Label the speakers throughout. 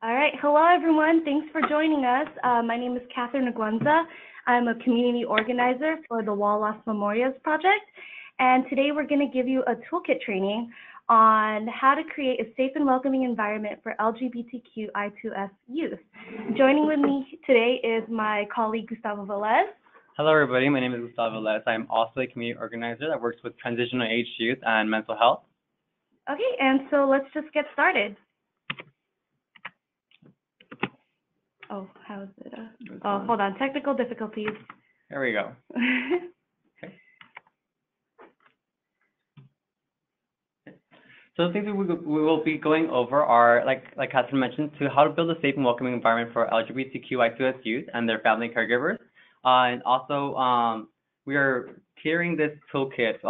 Speaker 1: All right. Hello, everyone. Thanks for joining us. My name is Catherine Aguanza. I'm a community organizer for the Wallace Memorials Project. And today we're going to give you a toolkit training on how to create a safe and welcoming environment for LGBTQ I2S youth. Joining with me today is my colleague, Gustavo Wallace.
Speaker 2: Hello, everybody. My name is Gustavo Wallace. I'm also a community organizer that works with transitional age youth and mental health.
Speaker 1: Okay, and so let's just get started. Oh, how's it? Oh, hold on. Technical difficulties.
Speaker 2: There we go. Okay. So the things we will be going over are, like Catherine mentioned, to how to build a safe and welcoming environment for LGBTQ I2S youth and their family caregivers. And also, we are tailoring this toolkit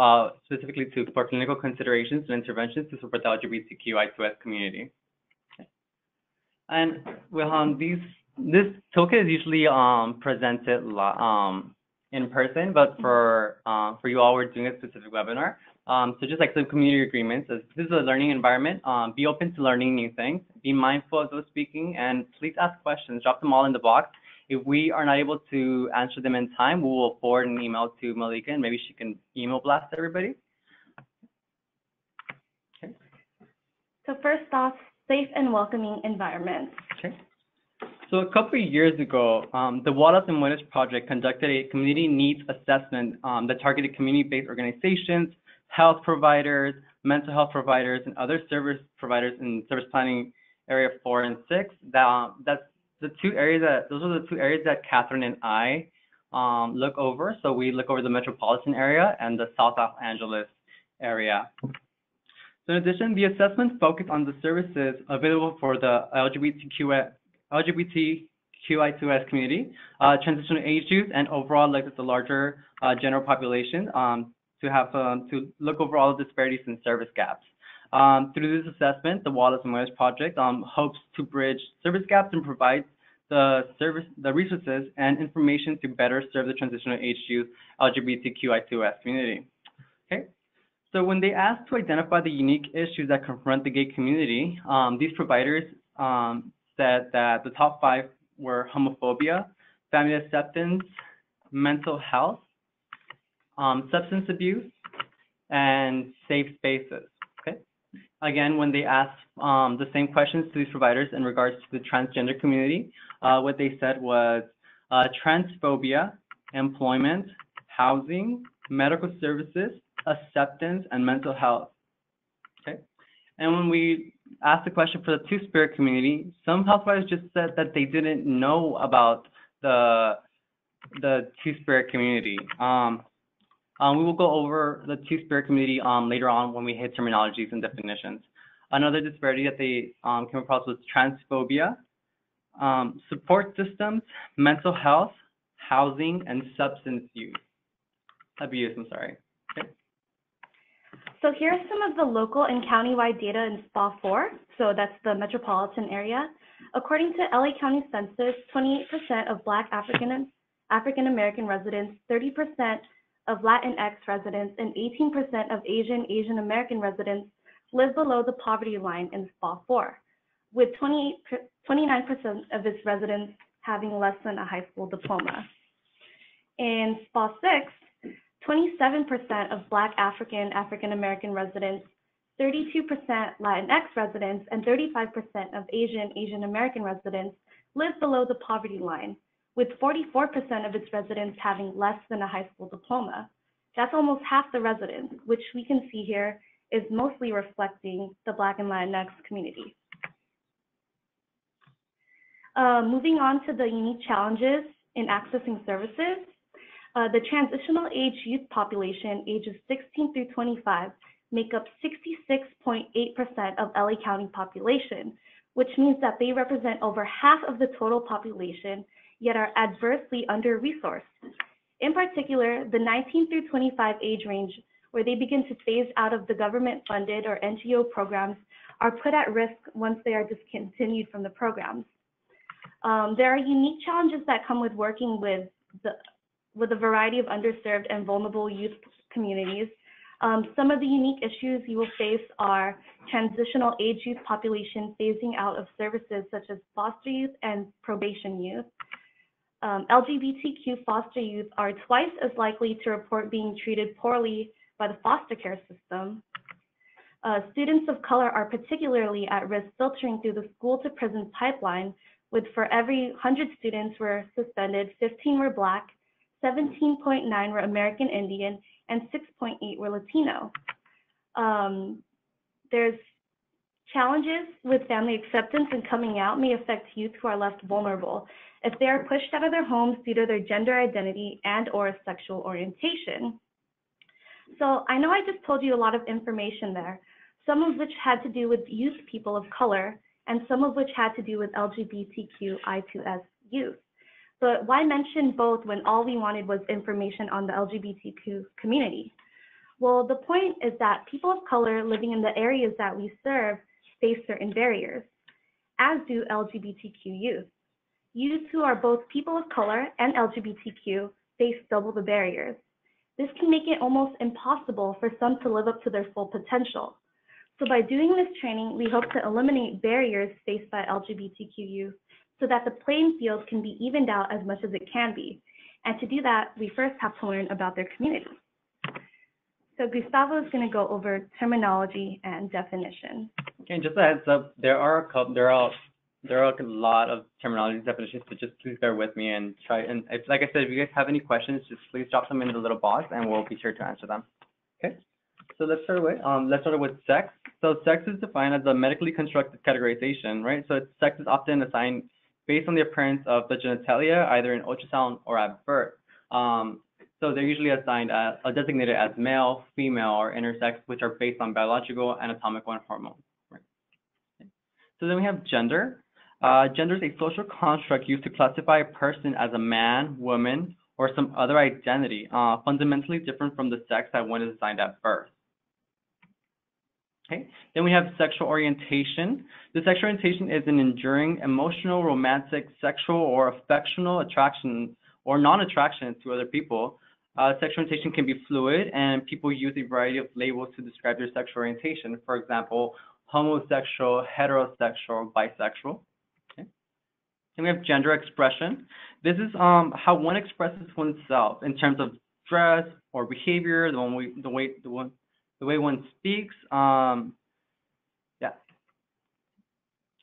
Speaker 2: specifically for clinical considerations and interventions to support the LGBTQ I2S community. Okay. And this toolkit is usually presented in person, but for you all, we're doing a specific webinar. So just like some community agreements, this is a learning environment. Be open to learning new things. Be mindful of those speaking, and please ask questions. Drop them all in the box. If we are not able to answer them in time, we will forward an email to Malika, and maybe she can email blast everybody. Okay.
Speaker 1: So first off, safe and welcoming environments.
Speaker 2: Okay. So a couple of years ago, the Wallace Memorials Project conducted a community needs assessment that targeted community-based organizations, health providers, mental health providers, and other service providers in service planning area 4 and 6. Those are the two areas that Catherine and I look over. So we look over the metropolitan area and the South Los Angeles area. So in addition, the assessment focused on the services available for the LGBTQI2S community, transitional age youth, and overall like the larger general population to look over all the disparities and service gaps. Through this assessment, the Wallace Memorials Project hopes to bridge service gaps and provide the resources and information to better serve the transitional age youth LGBTQI2S community. Okay. So when they asked to identify the unique issues that confront the gay community, these providers said that the top 5 were homophobia, family acceptance, mental health, substance abuse, and safe spaces. Okay. Again, when they asked the same questions to these providers in regards to the transgender community, what they said was transphobia, employment, housing, medical services, acceptance, and mental health. Okay. And when we asked the question for the Twospirit community, some health providers just said that they didn't know about the Twospirit community. We will go over the Twospirit community later on when we hit terminologies and definitions. Another disparity that they came across was transphobia, support systems, mental health, housing, and substance abuse. I'm sorry. Okay.
Speaker 1: So here are some of the local and countywide data in SPA 4, so that's the metropolitan area. According to LA County Census, 28% of Black African American residents, 30% of Latinx residents, and 18% of Asian American residents live below the poverty line in SPA 4, with 29% of its residents having less than a high school diploma. In SPA 6, 27% of Black African American residents, 32% Latinx residents, and 35% of Asian American residents live below the poverty line, with 44% of its residents having less than a high school diploma. That's almost half the residents, which we can see here is mostly reflecting the Black and Latinx community. Moving on to the unique challenges in accessing services. The transitional age youth population, ages 16 through 25, make up 66.8% of LA County population, which means that they represent over half of the total population, yet are adversely under-resourced. In particular, the 19 through 25 age range, where they begin to phase out of the government-funded or NGO programs, are put at risk once they are discontinued from the programs. There are unique challenges that come with working with a variety of underserved and vulnerable youth communities, Some of the unique issues you will face are transitional age youth population phasing out of services such as foster youth and probation youth. LGBTQ foster youth are twice as likely to report being treated poorly by the foster care system. Students of color are particularly at risk filtering through the school to prison pipeline, with for every 100 students were suspended, 15 were Black, 17.9 were American Indian, and 6.8 were Latino. There's challenges with family acceptance, and coming out may affect youth who are left vulnerable if they are pushed out of their homes due to their gender identity and/or sexual orientation. So I know I just told you a lot of information there, some of which had to do with youth people of color, and some of which had to do with LGBTQI2S youth. But why mention both when all we wanted was information on the LGBTQ community? Well, the point is that people of color living in the areas that we serve face certain barriers, as do LGBTQ youth. Youth who are both people of color and LGBTQ face double the barriers. This can make it almost impossible for some to live up to their full potential. So by doing this training, we hope to eliminate barriers faced by LGBTQ youth so that the playing field can be evened out as much as it can be. And to do that, we first have to learn about their community. So Gustavo is going to go over terminology and definition.
Speaker 2: Okay, just a heads up, there are a lot of terminology definitions, so just please bear with me and try. And if, like I said, if you guys have any questions, just please drop them in the little box, and we'll be sure to answer them. Okay. So let's start with sex. So sex is defined as a medically constructed categorization, right? So sex is often assigned based on the appearance of the genitalia, either in ultrasound or at birth. So they're usually assigned as designated as male, female, or intersex, which are based on biological, anatomical, and hormones. Right? So then we have gender. Gender is a social construct used to classify a person as a man, woman, or some other identity, fundamentally different from the sex that one is assigned at birth. Okay. Then we have sexual orientation. The sexual orientation is an enduring, emotional, romantic, sexual, or affectional attraction or non-attraction to other people. Sexual orientation can be fluid, and people use a variety of labels to describe their sexual orientation. For example, homosexual, heterosexual, bisexual. Okay. Then we have gender expression. This is how one expresses oneself in terms of dress or behavior, the way one speaks. Yeah.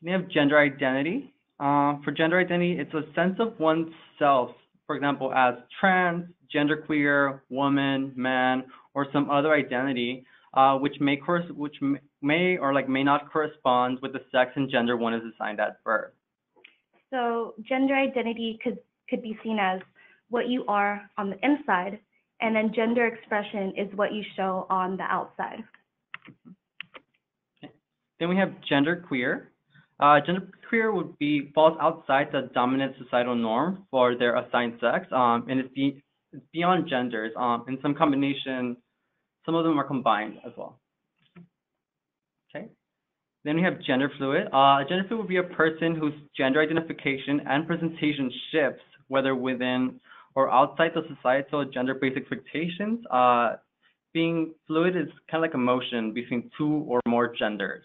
Speaker 2: We have gender identity. For gender identity, it's a sense of oneself, for example, as trans, genderqueer, woman, man, or some other identity, which may or may not correspond with the sex and gender one is assigned at birth.
Speaker 1: So gender identity could be seen as what you are on the inside, and then gender expression is what you show on the outside.
Speaker 2: Okay. Then we have genderqueer. Genderqueer falls outside the dominant societal norm for their assigned sex, and it's beyond genders. In some combination, some of them are combined as well. Okay. Then we have gender fluid. Gender fluid would be a person whose gender identification and presentation shifts, whether within or outside the societal gender-based expectations. Being fluid is kind of like a motion between two or more genders.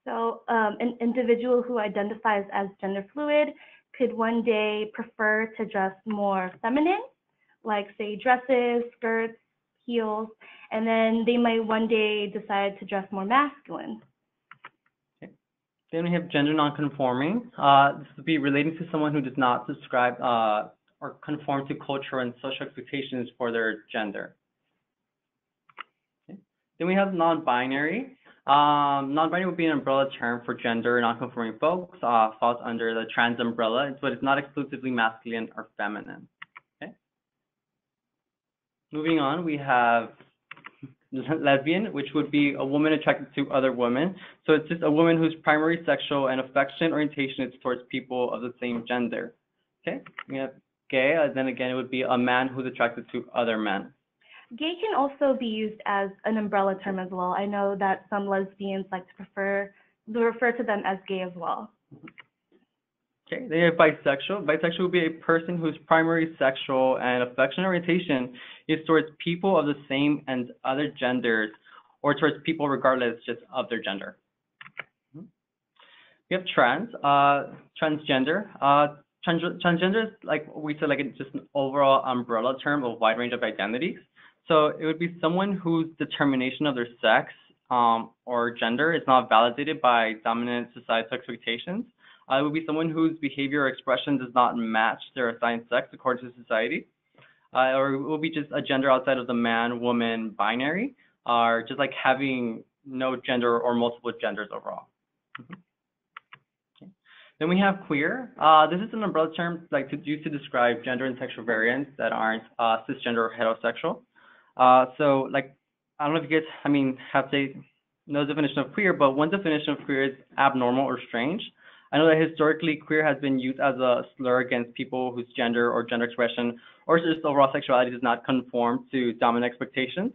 Speaker 1: So an individual who identifies as gender fluid could one day prefer to dress more feminine, like say dresses, skirts, heels, and then they might one day decide to dress more masculine.
Speaker 2: Okay. Then we have gender nonconforming. This would be relating to someone who does not subscribe or conform to cultural and social expectations for their gender. Okay. Then we have non-binary. Non-binary would be an umbrella term for gender non-conforming folks, falls under the trans umbrella, but it's not exclusively masculine or feminine. Okay. Moving on, we have lesbian, which would be a woman attracted to other women. So it's just a woman whose primary sexual and affection orientation is towards people of the same gender. Okay. We have gay, then again, it would be a man who's attracted to other men.
Speaker 1: Gay can also be used as an umbrella term as well. I know that some lesbians like to refer to them as gay as well.
Speaker 2: Okay, then you have bisexual. Bisexual would be a person whose primary sexual and affectional orientation is towards people of the same and other genders, or towards people regardless just of their gender. We have transgender. Transgender is like we said, like it's just an overall umbrella term of a wide range of identities. So it would be someone whose determination of their sex or gender is not validated by dominant societal expectations. It would be someone whose behavior or expression does not match their assigned sex according to society. Or it will be just a gender outside of the man-woman binary, or just like having no gender or multiple genders overall. Okay. Then we have queer. This is an umbrella term like used to describe gender and sexual variants that aren't cisgender or heterosexual. So like, I don't know if you guys, have to know the definition of queer, but one definition of queer is abnormal or strange. I know that historically queer has been used as a slur against people whose gender or gender expression or just overall sexuality does not conform to dominant expectations.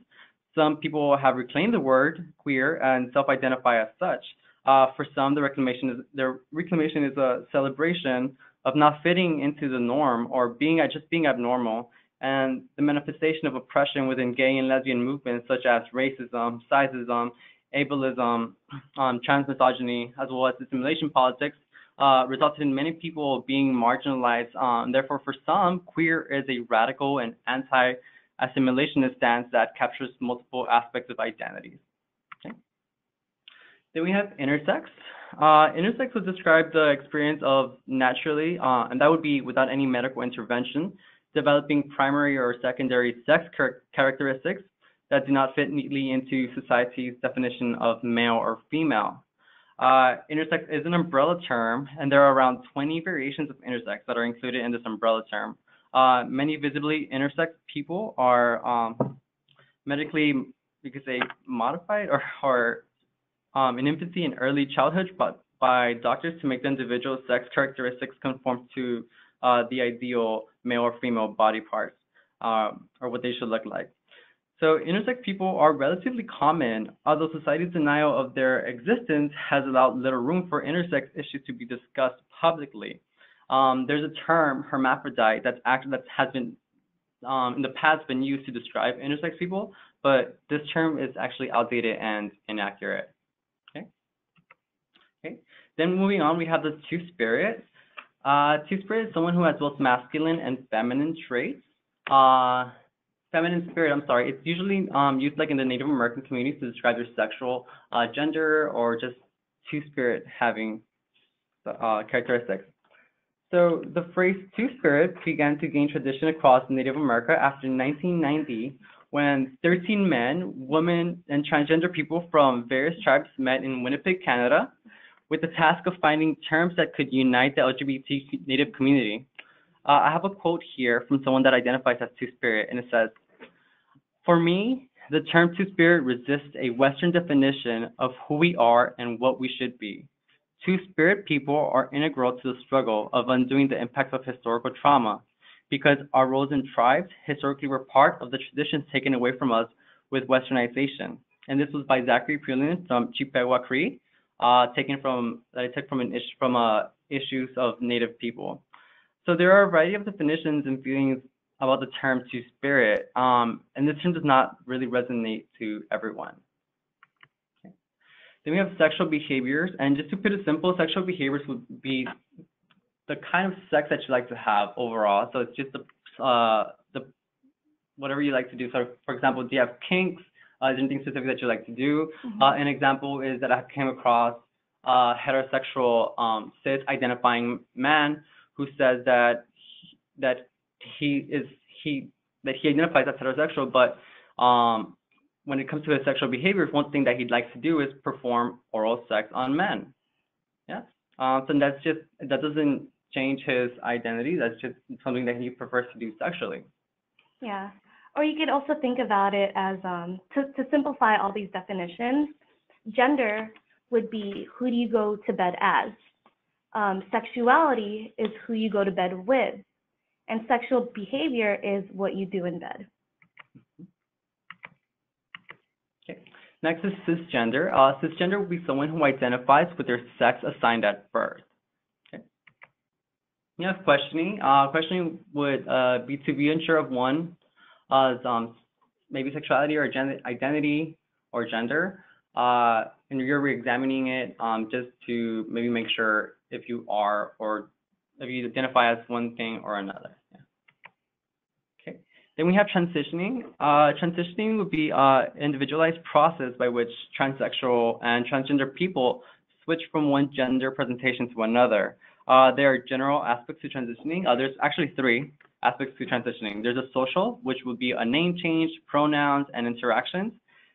Speaker 2: Some people have reclaimed the word queer and self-identify as such. For some, their reclamation is a celebration of not fitting into the norm or being abnormal, and the manifestation of oppression within gay and lesbian movements such as racism, sizeism, ableism, trans misogyny, as well as assimilation politics, resulted in many people being marginalized. Therefore, for some, queer is a radical and anti-assimilationist stance that captures multiple aspects of identities. Okay. Then we have intersex. Intersex would describe the experience of naturally, and that would be without any medical intervention, developing primary or secondary sex characteristics that do not fit neatly into society's definition of male or female. Intersex is an umbrella term, and there are around 20 variations of intersex that are included in this umbrella term. Many visibly intersex people are medically, you could say, modified or in infancy and early childhood, but by doctors to make the individual sex characteristics conform to the ideal male or female body parts, or what they should look like. So intersex people are relatively common, although society's denial of their existence has allowed little room for intersex issues to be discussed publicly. There's a term, hermaphrodite, that has been in the past been used to describe intersex people, but this term is actually outdated and inaccurate. Okay. Then moving on, we have the Two-Spirit. Two-Spirit is someone who has both masculine and feminine traits. Feminine spirit, it's usually used like in the Native American communities to describe their sexual gender or just Two-Spirit having characteristics. So the phrase Two-Spirit began to gain tradition across Native America after 1990, when 13 men, women, and transgender people from various tribes met in Winnipeg, Canada, with the task of finding terms that could unite the LGBT Native community. I have a quote here from someone that identifies as Two-Spirit, and it says, "For me, the term Two-Spirit resists a Western definition of who we are and what we should be. Two-Spirit people are integral to the struggle of undoing the impacts of historical trauma, because our roles in tribes historically were part of the traditions taken away from us with Westernization." And this was by Zachary Pulin from Chippewa Cree, taken from issues of Native people. So there are a variety of definitions and feelings about the term Two-Spirit, and this term does not really resonate to everyone. Okay. Then we have sexual behaviors, and just to put it simple, sexual behaviors would be the kind of sex that you like to have overall. So it's just the whatever you like to do. So for example, do you have kinks? Is there anything specific that you like to do? An example is that I came across a heterosexual cis-identifying man who says that he identifies as heterosexual, but when it comes to his sexual behaviors, one thing that he'd like to do is perform oral sex on men. Yeah. So that doesn't change his identity. That's just something that he prefers to do sexually.
Speaker 1: Yeah. Or you could also think about it as, to simplify all these definitions, gender would be who do you go to bed as. Sexuality is who you go to bed with. And sexual behavior is what you do in bed.
Speaker 2: Okay. Next is cisgender. Cisgender would be someone who identifies with their sex assigned at birth. Okay. Yeah, questioning. Questioning would be to be unsure of one, maybe sexuality or identity or gender, and you're re-examining it just to maybe make sure if you are or if you identify as one thing or another. Yeah. Okay. Then we have transitioning. Transitioning would be an individualized process by which transsexual and transgender people switch from one gender presentation to another. There are general aspects to transitioning. There's actually three aspects to transitioning. There's a social, which would be a name change, pronouns, and interactions.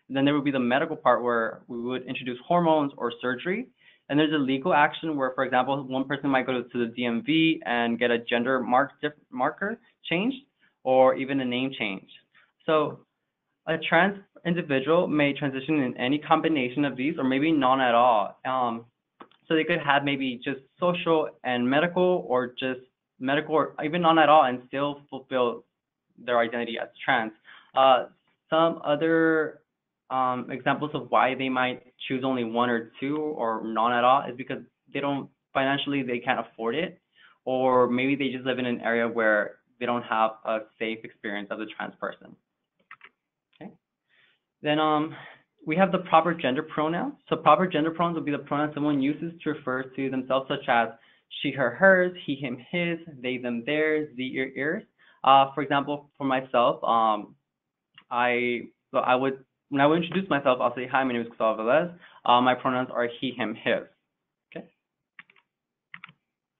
Speaker 2: And then there would be the medical part where we would introduce hormones or surgery. And there's a legal action where, for example, one person might go to the DMV and get a gender marker changed or even a name change. So a trans individual may transition in any combination of these or maybe none at all. So they could have maybe just social and medical or just medical or even none at all and still fulfill their identity as trans. Some other examples of why they might choose only one or two or none at all is because they don't financially, they can't afford it, or maybe they just live in an area where they don't have a safe experience as a trans person. Okay. Then we have the proper gender pronouns. So proper gender pronouns would be the pronouns someone uses to refer to themselves, such as she, her, hers, he, him, his, they, them, theirs, the, your, ears. For example, for myself, when I would introduce myself, I'll say, hi, my name is Gustavo Velez. My pronouns are he, him, his. Okay.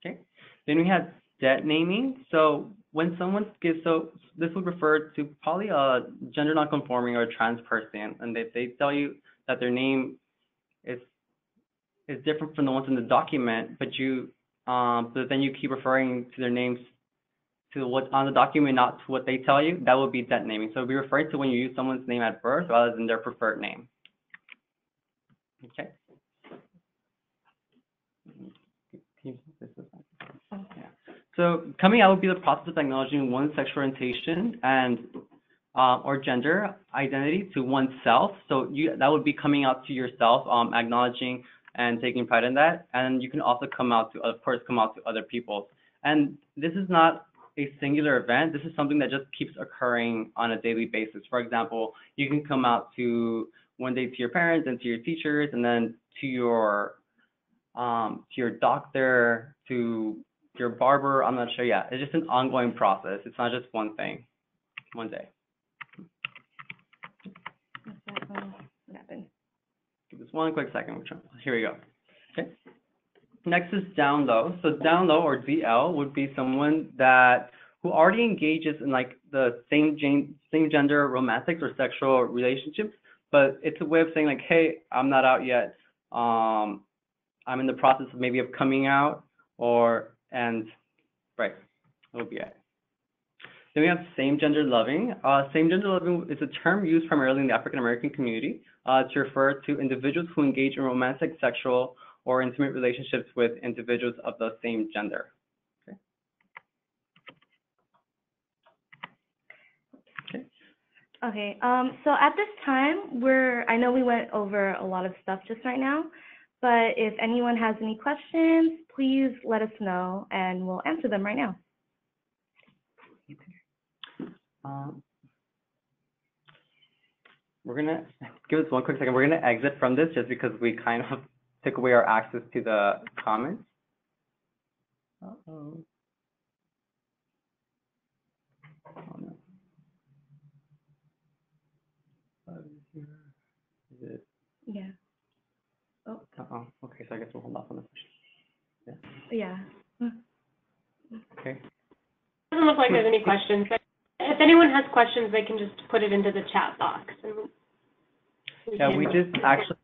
Speaker 2: Okay. Then we have dead naming. So when someone gives, so this would refer to probably a gender nonconforming or a trans person, and they tell you that their name is different from the ones in the document, but then you keep referring to their names to what's on the document, not to what they tell you. That would be dead naming. So we refer to when you use someone's name at birth rather than their preferred name. Okay. Yeah. So coming out would be the process of acknowledging one's sexual orientation and or gender identity to oneself. So that would be coming out to yourself, acknowledging and taking pride in that. And you can also come out to, of course, come out to other people. And this is not a singular event. This is something that just keeps occurring on a daily basis. For example, you can come out to one day to your parents and to your teachers, and then to your doctor, to your barber. I'm not sure yet. It's just an ongoing process. It's not just one thing, one day.
Speaker 1: What happened?
Speaker 2: Give us one quick second. Here we go. Okay. Next is down low. So down low, or DL, would be someone who already engages in like the same gender romantic or sexual relationships, but it's a way of saying like, hey, I'm not out yet. I'm in the process of maybe of coming out, right, that would be it. Then we have same gender loving. Same gender loving is a term used primarily in the African American community to refer to individuals who engage in romantic, sexual, or intimate relationships with individuals of the same gender. Okay. Okay.
Speaker 1: Okay. So at this time, I know we went over a lot of stuff just right now, but if anyone has any questions, please let us know and we'll answer them right now.
Speaker 2: We're gonna give us one quick second. We're gonna exit from this just because we kind of took away our access to the comments. Uh-oh. Oh, no. Is it?
Speaker 1: Yeah. Oh.
Speaker 2: Uh-oh. Okay, so I guess we'll hold off on the question.
Speaker 1: Yeah.
Speaker 2: Okay.
Speaker 3: Doesn't look like there's any questions, but if anyone has questions, they can just put it into the chat box. And
Speaker 2: we just actually.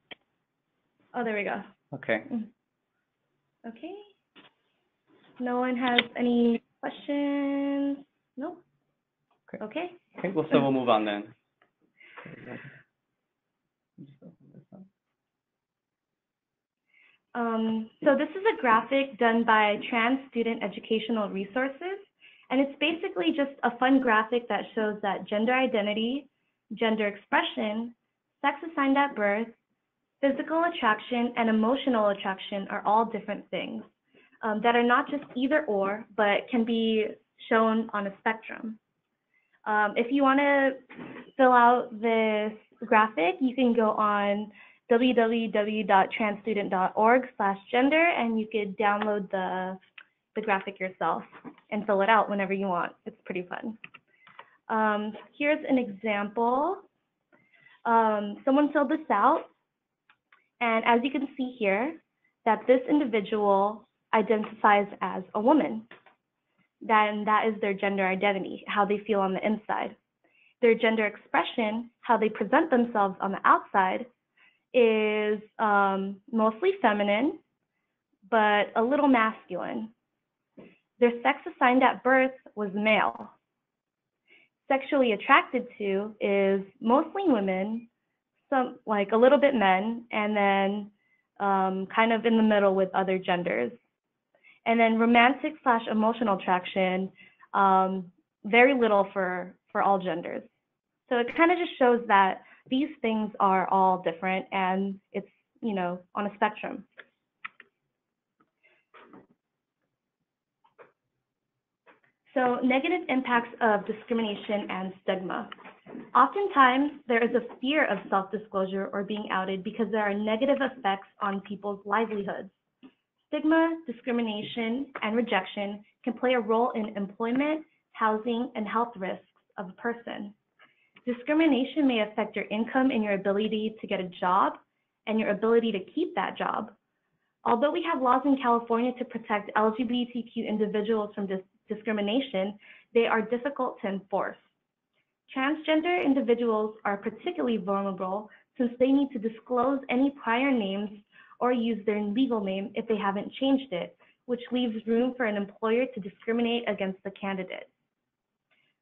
Speaker 1: Oh, there we go.
Speaker 2: Okay.
Speaker 1: Okay. No one has any questions? No?
Speaker 2: Okay.
Speaker 1: Okay.
Speaker 2: Okay, well, so we'll move on then.
Speaker 1: So this is a graphic done by Trans Student Educational Resources, and it's basically just a fun graphic that shows that gender identity, gender expression, sex assigned at birth, physical attraction, and emotional attraction are all different things. that are not just either or, but can be shown on a spectrum. If you want to fill out this graphic, you can go on www.transstudent.org/gender, and you could download the graphic yourself and fill it out whenever you want. It's pretty fun. Here's an example. Someone filled this out, and as you can see here, that this individual identifies as a woman. Then that is their gender identity, how they feel on the inside. Their gender expression, how they present themselves on the outside, is mostly feminine, but a little masculine. Their sex assigned at birth was male. Sexually attracted to is mostly women, some like a little bit men, and then kind of in the middle with other genders. And then romantic/emotional attraction, very little for all genders. So it kind of just shows that these things are all different, and it's, you know, on a spectrum. So negative impacts of discrimination and stigma. Oftentimes, there is a fear of self-disclosure or being outed because there are negative effects on people's livelihoods. Stigma, discrimination, and rejection can play a role in employment, housing, and health risks of a person. Discrimination may affect your income and your ability to get a job and your ability to keep that job. Although we have laws in California to protect LGBTQ individuals from discrimination, they are difficult to enforce. Transgender individuals are particularly vulnerable since they need to disclose any prior names or use their legal name if they haven't changed it, which leaves room for an employer to discriminate against the candidate.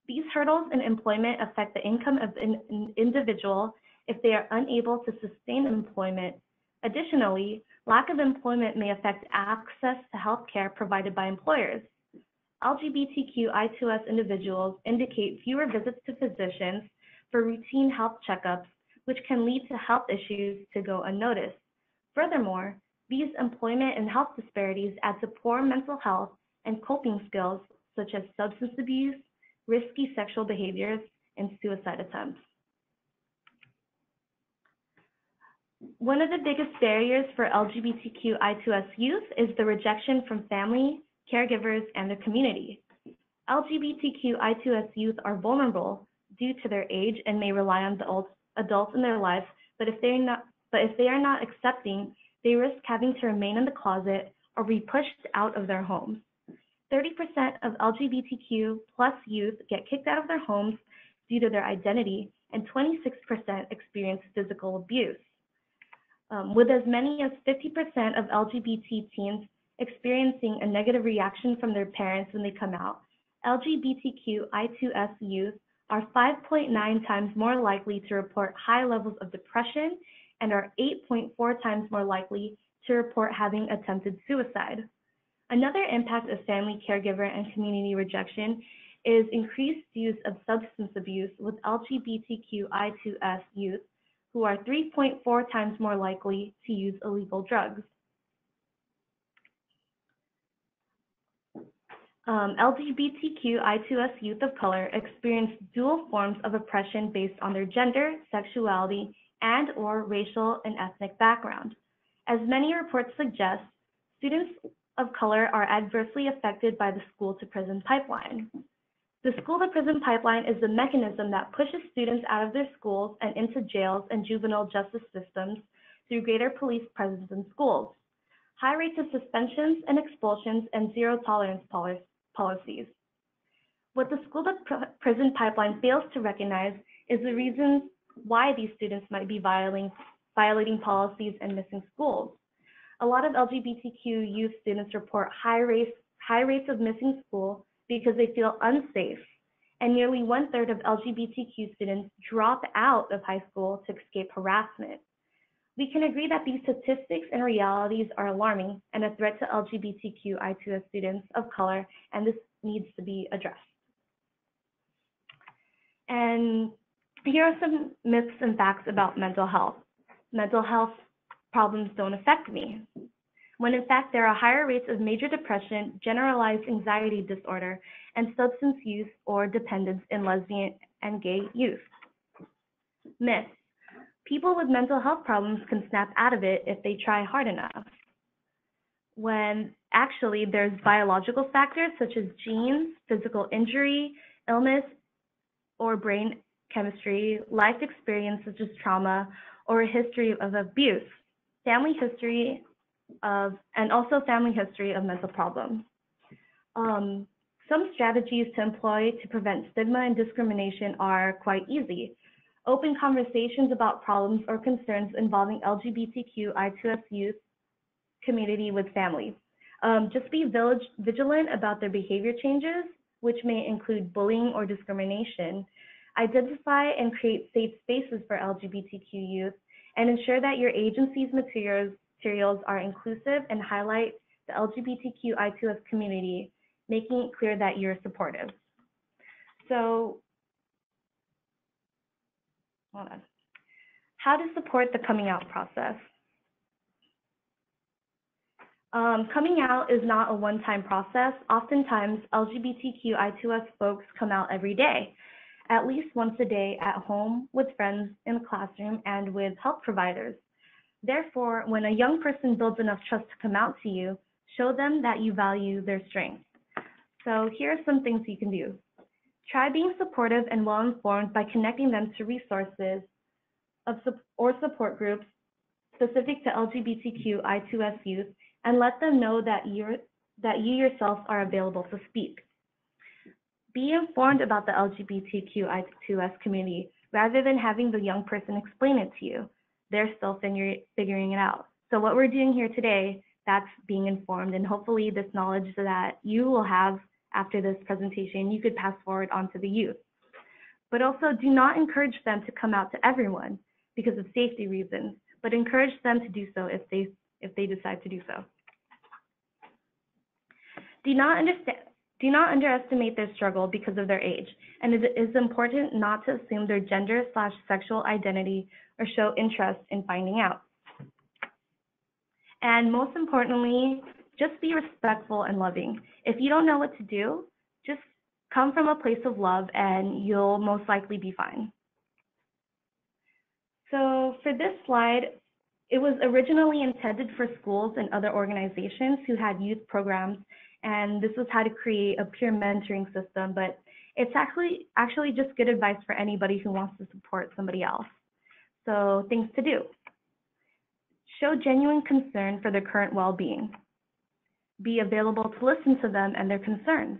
Speaker 1: These hurdles in employment affect the income of an individual if they are unable to sustain employment. Additionally, lack of employment may affect access to health care provided by employers. LGBTQ I2S individuals indicate fewer visits to physicians for routine health checkups, which can lead to health issues to go unnoticed. Furthermore, these employment and health disparities add to poor mental health and coping skills such as substance abuse, risky sexual behaviors, and suicide attempts. One of the biggest barriers for LGBTQ I2S youth is the rejection from family, caregivers, and the community. LGBTQ I2S youth are vulnerable due to their age and may rely on the adults in their lives, but if they are not accepting, they risk having to remain in the closet or be pushed out of their homes. 30% of LGBTQ plus youth get kicked out of their homes due to their identity, and 26% experience physical abuse. With as many as 50% of LGBT teens experiencing a negative reaction from their parents when they come out, LGBTQ I2S youth are 5.9 times more likely to report high levels of depression and are 8.4 times more likely to report having attempted suicide. Another impact of family, caregiver, and community rejection is increased use of substance abuse with LGBTQ I2S youth, who are 3.4 times more likely to use illegal drugs. LGBTQ I2S youth of color experience dual forms of oppression based on their gender, sexuality, and/or racial and ethnic background. As many reports suggest, students of color are adversely affected by the school-to-prison pipeline. The school-to-prison pipeline is the mechanism that pushes students out of their schools and into jails and juvenile justice systems through greater police presence in schools, high rates of suspensions and expulsions, and zero-tolerance policies. What the school-to-prison pipeline fails to recognize is the reasons why these students might be violating policies and missing schools. A lot of LGBTQ youth students report high rates of missing school because they feel unsafe, and nearly 1/3 of LGBTQ students drop out of high school to escape harassment. We can agree that these statistics and realities are alarming and a threat to LGBTQ I2S students of color, and this needs to be addressed. And here are some myths and facts about mental health. Mental health problems don't affect me. when in fact there are higher rates of major depression, generalized anxiety disorder, and substance use or dependence in lesbian and gay youth. Myth: people with mental health problems can snap out of it if they try hard enough. When actually there's biological factors such as genes, physical injury, illness, or brain chemistry, life experience such as trauma, or a history of abuse, family history of mental problems. Some strategies to employ to prevent stigma and discrimination are quite easy. Open conversations about problems or concerns involving LGBTQ I2S youth community with families. Just be vigilant about their behavior changes, which may include bullying or discrimination. Identify and create safe spaces for LGBTQ youth, and ensure that your agency's materials are inclusive and highlight the LGBTQ I2S community, making it clear that you're supportive. So, hold on. How to support the coming out process. Coming out is not a one-time process. Oftentimes, LGBTQ I2S folks come out every day, at least once a day at home, with friends, in the classroom, and with health providers. Therefore, when a young person builds enough trust to come out to you, show them that you value their strengths. So here are some things you can do. Try being supportive and well-informed by connecting them to resources or support groups specific to LGBTQ I2S youth, and let them know that you yourself are available to speak. Be informed about the LGBTQ I2S community rather than having the young person explain it to you. They're still figuring it out. So what we're doing here today, that's being informed, and hopefully this knowledge that you will have after this presentation, you could pass forward onto the youth. But also do not encourage them to come out to everyone because of safety reasons, but encourage them to do so if they decide to do so. Do not underestimate their struggle because of their age, and it is important not to assume their gender/sexual identity or show interest in finding out. And most importantly, just be respectful and loving. If you don't know what to do, just come from a place of love and you'll most likely be fine. So for this slide, it was originally intended for schools and other organizations who had youth programs, and this was how to create a peer mentoring system, but it's actually just good advice for anybody who wants to support somebody else. So things to do. Show genuine concern for their current well-being. Be available to listen to them and their concerns.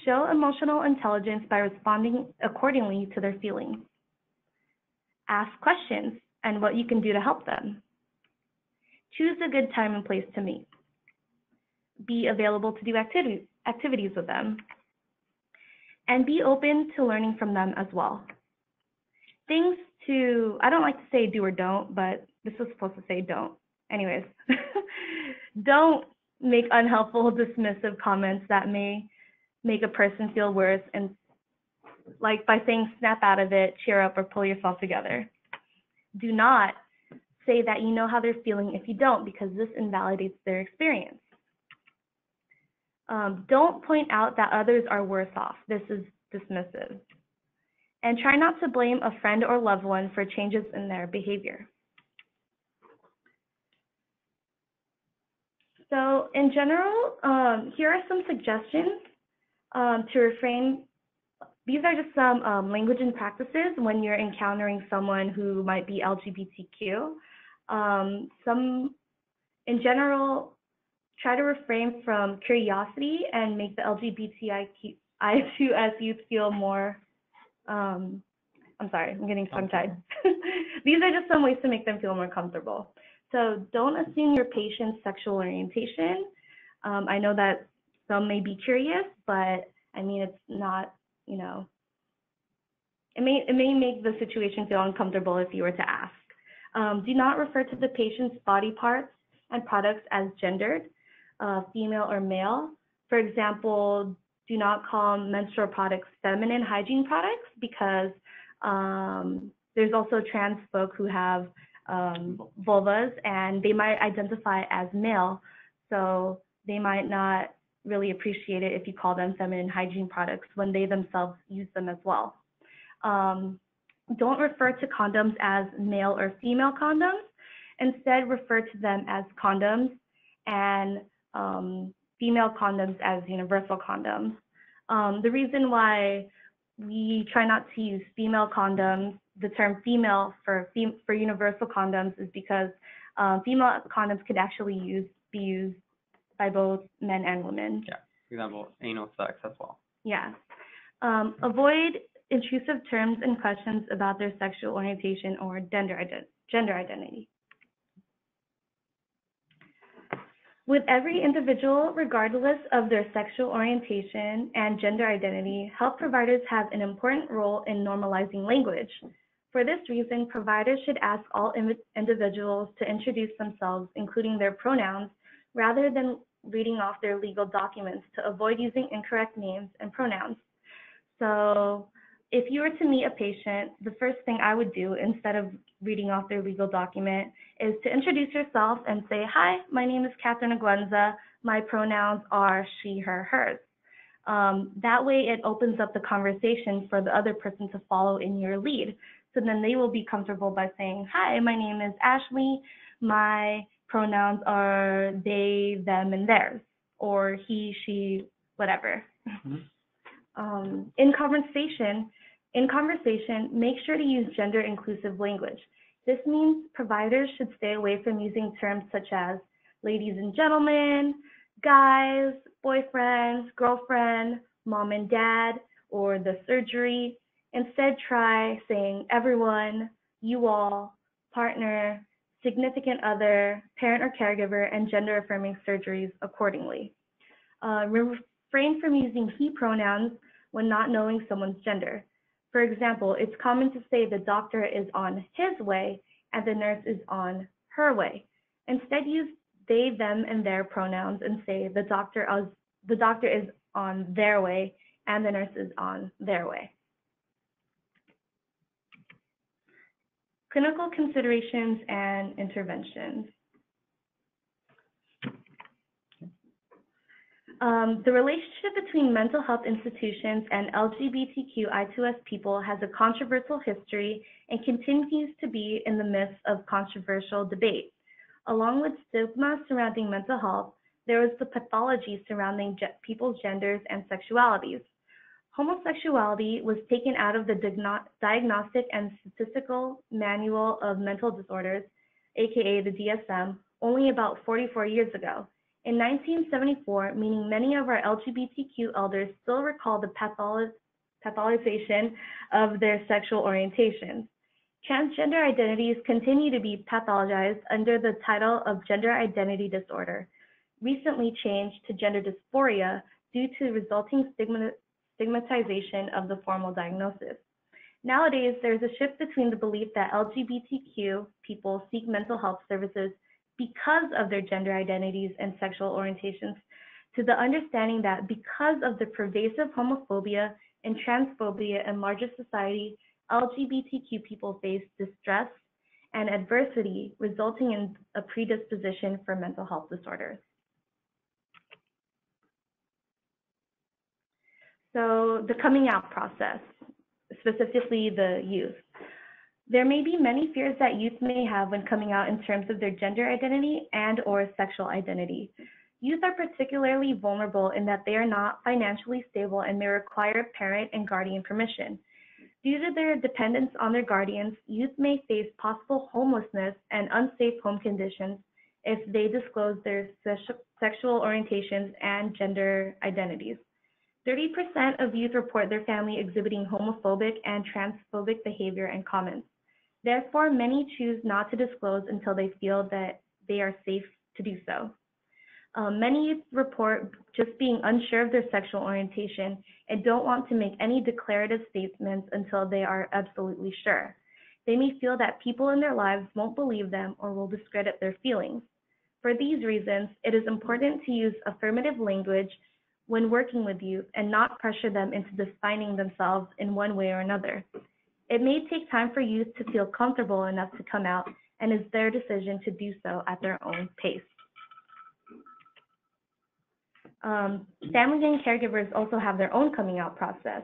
Speaker 1: Show emotional intelligence by responding accordingly to their feelings. Ask questions and what you can do to help them. Choose a good time and place to meet. Be available to do activities with them. And be open to learning from them as well. Things to, I don't like to say do or don't, but this was supposed to say don't. Anyways, don't make unhelpful, dismissive comments that may make a person feel worse, and like by saying snap out of it, cheer up, or pull yourself together. Do not say that you know how they're feeling if you don't, because this invalidates their experience. Don't point out that others are worse off. This is dismissive. And try not to blame a friend or loved one for changes in their behavior. So in general, here are some suggestions to refrain. These are just some language and practices when you're encountering someone who might be LGBTQ. In general, try to refrain from curiosity and make the LGBTIQ2S youth feel more, I'm sorry, I'm getting tongue-tied. These are just some ways to make them feel more comfortable. So don't assume your patient's sexual orientation. I know that some may be curious, but I mean, it's not, you know, it may make the situation feel uncomfortable if you were to ask. Do not refer to the patient's body parts and products as gendered, female or male. For example, do not call menstrual products feminine hygiene products, because there's also trans folk who have vulvas, and they might identify as male, so they might not really appreciate it if you call them feminine hygiene products when they themselves use them as well. Don't refer to condoms as male or female condoms. Instead, refer to them as condoms and female condoms as universal condoms. The reason why we try not to use female condoms, the term female for universal condoms, is because female condoms could actually be used by both men and women.
Speaker 2: Yeah, for example, anal sex as well.
Speaker 1: Yeah. Avoid intrusive terms and questions about their sexual orientation or gender identity. With every individual, regardless of their sexual orientation and gender identity, health providers have an important role in normalizing language. For this reason, providers should ask all individuals to introduce themselves, including their pronouns, rather than reading off their legal documents to avoid using incorrect names and pronouns. So if you were to meet a patient, the first thing I would do, instead of reading off their legal document, is to introduce yourself and say, "Hi, my name is Catherine Aguenza. My pronouns are she, her, hers." That way it opens up the conversation for the other person to follow in your lead. So then they will be comfortable by saying, "Hi, my name is Ashley. My pronouns are they, them, and theirs," or he, she, whatever. Mm-hmm. In conversation, make sure to use gender-inclusive language. This means providers should stay away from using terms such as ladies and gentlemen, guys, boyfriends, girlfriend, mom and dad, or the surgery. Instead, try saying everyone, you all, partner, significant other, parent or caregiver, and gender-affirming surgeries accordingly. Refrain from using he pronouns when not knowing someone's gender. For example, it's common to say the doctor is on his way and the nurse is on her way. Instead, use they, them, and their pronouns and say the doctor is on their way and the nurse is on their way. Clinical considerations and interventions. The relationship between mental health institutions and LGBTQ I2S people has a controversial history and continues to be in the midst of controversial debate. Along with stigma surrounding mental health, there is the pathology surrounding people's genders and sexualities. Homosexuality was taken out of the Diagnostic and Statistical Manual of Mental Disorders, aka the DSM, only about 44 years ago. In 1974, meaning many of our LGBTQ elders still recall the pathologization of their sexual orientations. Transgender identities continue to be pathologized under the title of gender identity disorder, recently changed to gender dysphoria due to resulting stigmatization of the formal diagnosis. Nowadays, there's a shift between the belief that LGBTQ people seek mental health services because of their gender identities and sexual orientations, to the understanding that because of the pervasive homophobia and transphobia in larger society, LGBTQ people face distress and adversity, resulting in a predisposition for mental health disorders. So the coming out process, specifically the youth. There may be many fears that youth may have when coming out in terms of their gender identity and or sexual identity. Youth are particularly vulnerable in that they are not financially stable and may require parent and guardian permission. Due to their dependence on their guardians, youth may face possible homelessness and unsafe home conditions if they disclose their sexual orientations and gender identities. 30% of youth report their family exhibiting homophobic and transphobic behavior and comments. Therefore, many choose not to disclose until they feel that they are safe to do so. Many youth report just being unsure of their sexual orientation and don't want to make any declarative statements until they are absolutely sure. They may feel that people in their lives won't believe them or will discredit their feelings. For these reasons, it is important to use affirmative language when working with youth and not pressure them into defining themselves in one way or another. It may take time for youth to feel comfortable enough to come out, and is their decision to do so at their own pace. Families and caregivers also have their own coming out process.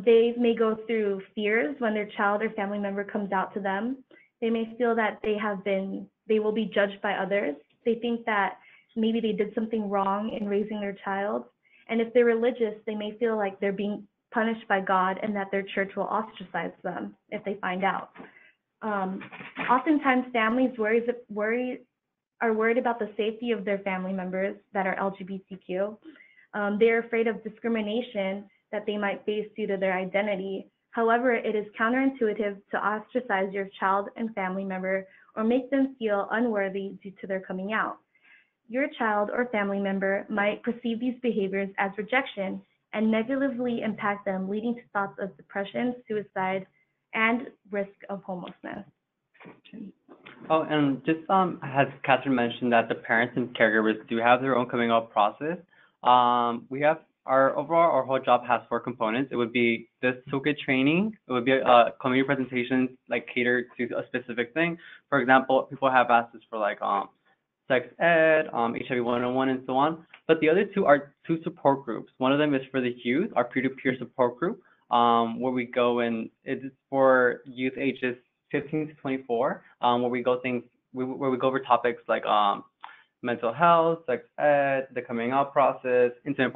Speaker 1: They may go through fears when their child or family member comes out to them. They may feel that they will be judged by others. They think that maybe they did something wrong in raising their child. And if they're religious, they may feel like they're being punished by God and that their church will ostracize them if they find out. Oftentimes, families are worried about the safety of their family members that are LGBTQ. They're afraid of discrimination that they might face due to their identity. However, it is counterintuitive to ostracize your child and family member or make them feel unworthy due to their coming out. Your child or family member might perceive these behaviors as rejection and negatively impact them, leading to thoughts of depression, suicide, and risk of homelessness.
Speaker 2: Oh, and just as Catherine mentioned that the parents and caregivers do have their own coming out process, we have our whole job has 4 components. It would be this Toolkit training. It would be a community presentation like catered to a specific thing. For example, people have asked us for like sex ed, HIV 101, and so on. But the other 2 are 2 support groups. One of them is for the youth, our peer-to-peer support group, where we go and it's for youth ages 15 to 24, where we go over topics like mental health, sex ed, the coming out process, intimate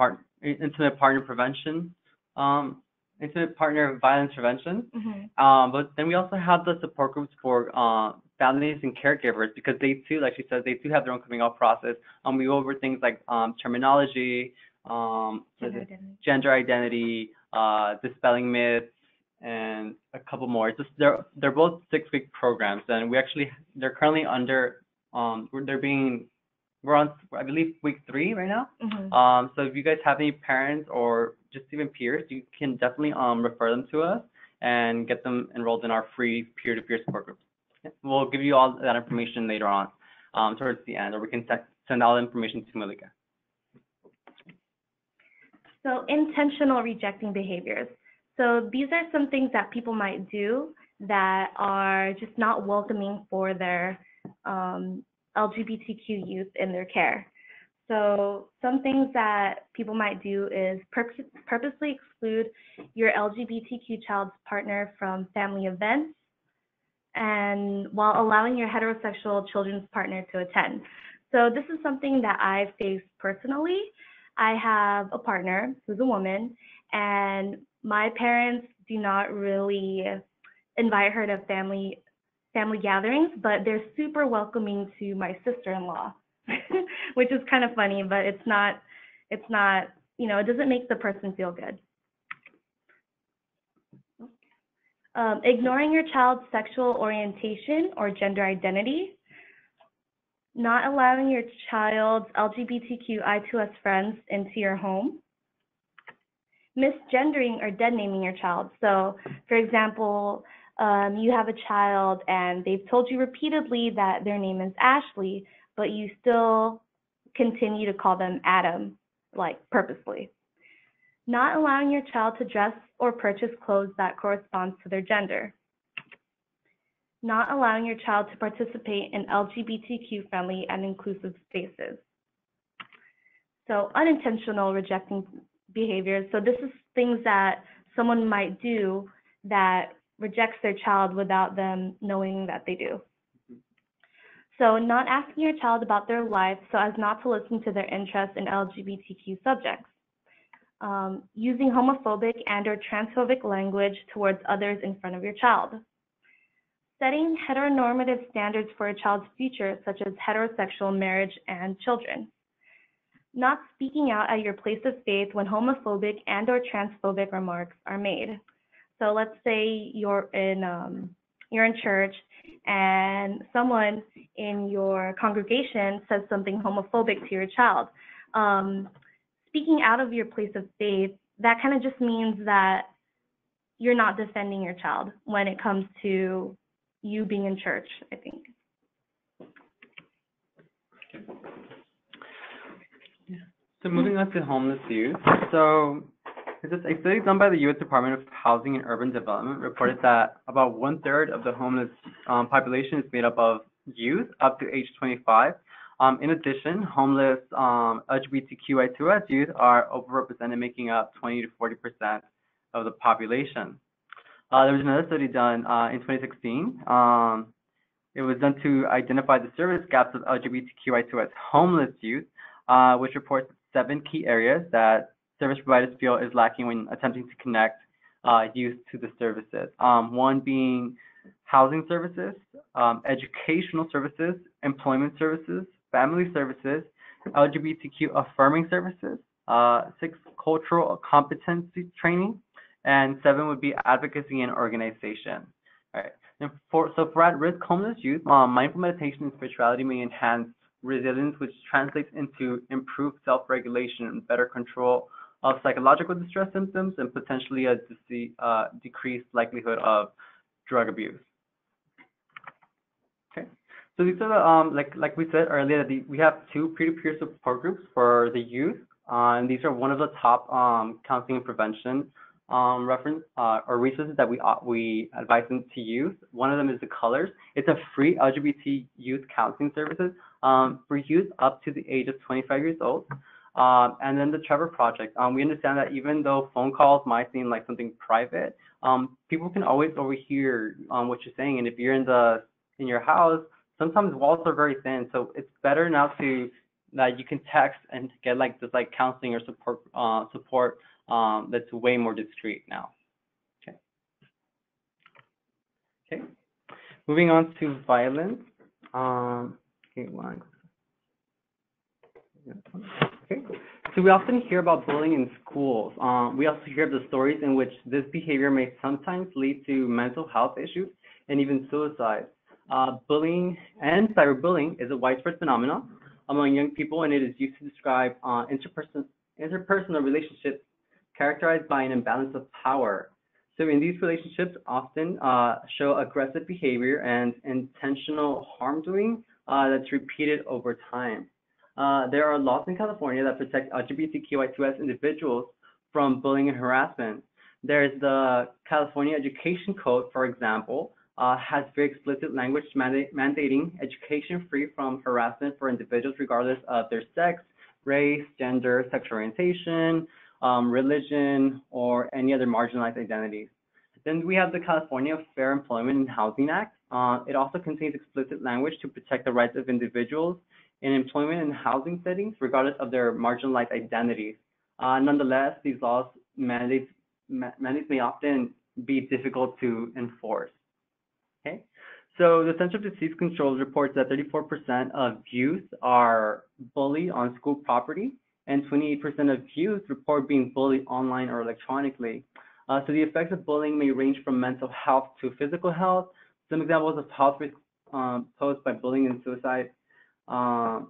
Speaker 2: partner prevention, intimate partner violence prevention. But then we also have the support groups for families and caregivers because they too, like she said, they do have their own coming out process. We go over things like terminology, gender identity, dispelling myths, and a couple more. It's just they're both 6-week programs, and they're currently under we're on, I believe, week 3 right now. So if you guys have any parents or just even peers, you can definitely refer them to us and get them enrolled in our free peer-to-peer support groups. We'll give you all that information later on towards the end, or we can send all the information to Malika.
Speaker 1: So intentional rejecting behaviors. So these are some things that people might do that are just not welcoming for their LGBTQ youth in their care. So some things that people might do is purposely exclude your LGBTQ child's partner from family events, and while allowing your heterosexual children's partner to attend. So this is something that I faced personally. I have a partner who's a woman, and my parents do not really invite her to family gatherings, but they're super welcoming to my sister-in-law, which is kind of funny, but it's not, it doesn't make the person feel good. Ignoring your child's sexual orientation or gender identity, not allowing your child's LGBTQI2S friends into your home, misgendering or dead naming your child. So, for example, you have a child and they've told you repeatedly that their name is Ashley, but you still continue to call them Adam, like purposely. Not allowing your child to dress or purchase clothes that corresponds to their gender. Not allowing your child to participate in LGBTQ friendly and inclusive spaces. So unintentional rejecting behaviors. So this is things that someone might do that rejects their child without them knowing that they do. So not asking your child about their life so as not to listen to their interest in LGBTQ subjects. Using homophobic and or transphobic language towards others in front of your child. Setting heteronormative standards for a child's future, such as heterosexual marriage and children. Not speaking out at your place of faith when homophobic and or transphobic remarks are made. So let's say you're in church and someone in your congregation says something homophobic to your child. Speaking out of your place of faith, that kind of just means that you're not defending your child when it comes to you being in church, I think.
Speaker 2: So moving on to homeless youth. So a study done by the U.S. Department of Housing and Urban Development reported that about 1/3 of the homeless population is made up of youth up to age 25. In addition, homeless LGBTQI2S youth are overrepresented, making up 20 to 40% of the population. There was another study done in 2016. It was done to identify the service gaps of LGBTQI2S homeless youth, which reports 7 key areas that service providers feel is lacking when attempting to connect youth to the services. One being housing services, educational services, employment services, family services, LGBTQ affirming services, 6, cultural competency training, and 7 would be advocacy and organization. All right. And for at-risk homeless youth, mindful meditation and spirituality may enhance resilience, which translates into improved self-regulation and better control of psychological distress symptoms and potentially a decreased likelihood of drug abuse. Okay, so these are the like we said earlier, we have 2 peer-to-peer support groups for the youth, and these are one of the top counseling and prevention reference or resources that we advise them to use. One of them is the Colors. It's a free LGBT youth counseling services for youth up to the age of 25 years old. And then the Trevor Project. We understand that even though phone calls might seem like something private, people can always overhear what you're saying. And if you're in your house, sometimes walls are very thin. So it's better now that you can text and get like this counseling or support that's way more discreet now. Okay. Moving on to violence. Okay. So we often hear about bullying in schools. We also hear of the stories in which this behavior may sometimes lead to mental health issues and even suicide. Bullying and cyberbullying is a widespread phenomenon among young people, and it is used to describe interpersonal relationships characterized by an imbalance of power. So in these relationships often show aggressive behavior and intentional harm doing that's repeated over time. There are laws in California that protect LGBTQI2S individuals from bullying and harassment. There's the California Education Code, for example, has very explicit language mandating education free from harassment for individuals regardless of their sex, race, gender, sexual orientation, religion, or any other marginalized identities. Then we have the California Fair Employment and Housing Act. It also contains explicit language to protect the rights of individuals in employment and housing settings, regardless of their marginalized identities. Nonetheless, these laws mandates may often be difficult to enforce. Okay, so the Center for Disease Control reports that 34% of youth are bullied on school property, and 28% of youth report being bullied online or electronically. So the effects of bullying may range from mental health to physical health. Some examples of health risks posed by bullying and suicide are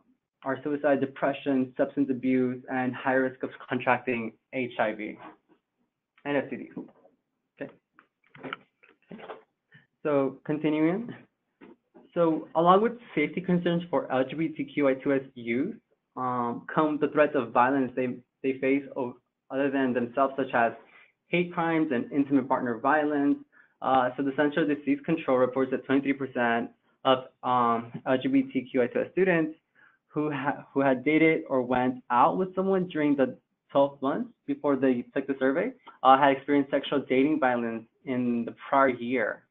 Speaker 2: suicide, depression, substance abuse, and high risk of contracting HIV and STDs. Okay. So continuing. So along with safety concerns for LGBTQI2S youth, come the threats of violence they face other than themselves, such as hate crimes and intimate partner violence. So the Center for Disease Control reports that 23% of LGBTQI2S students who had dated or went out with someone during the 12 months before they took the survey had experienced sexual dating violence in the prior year.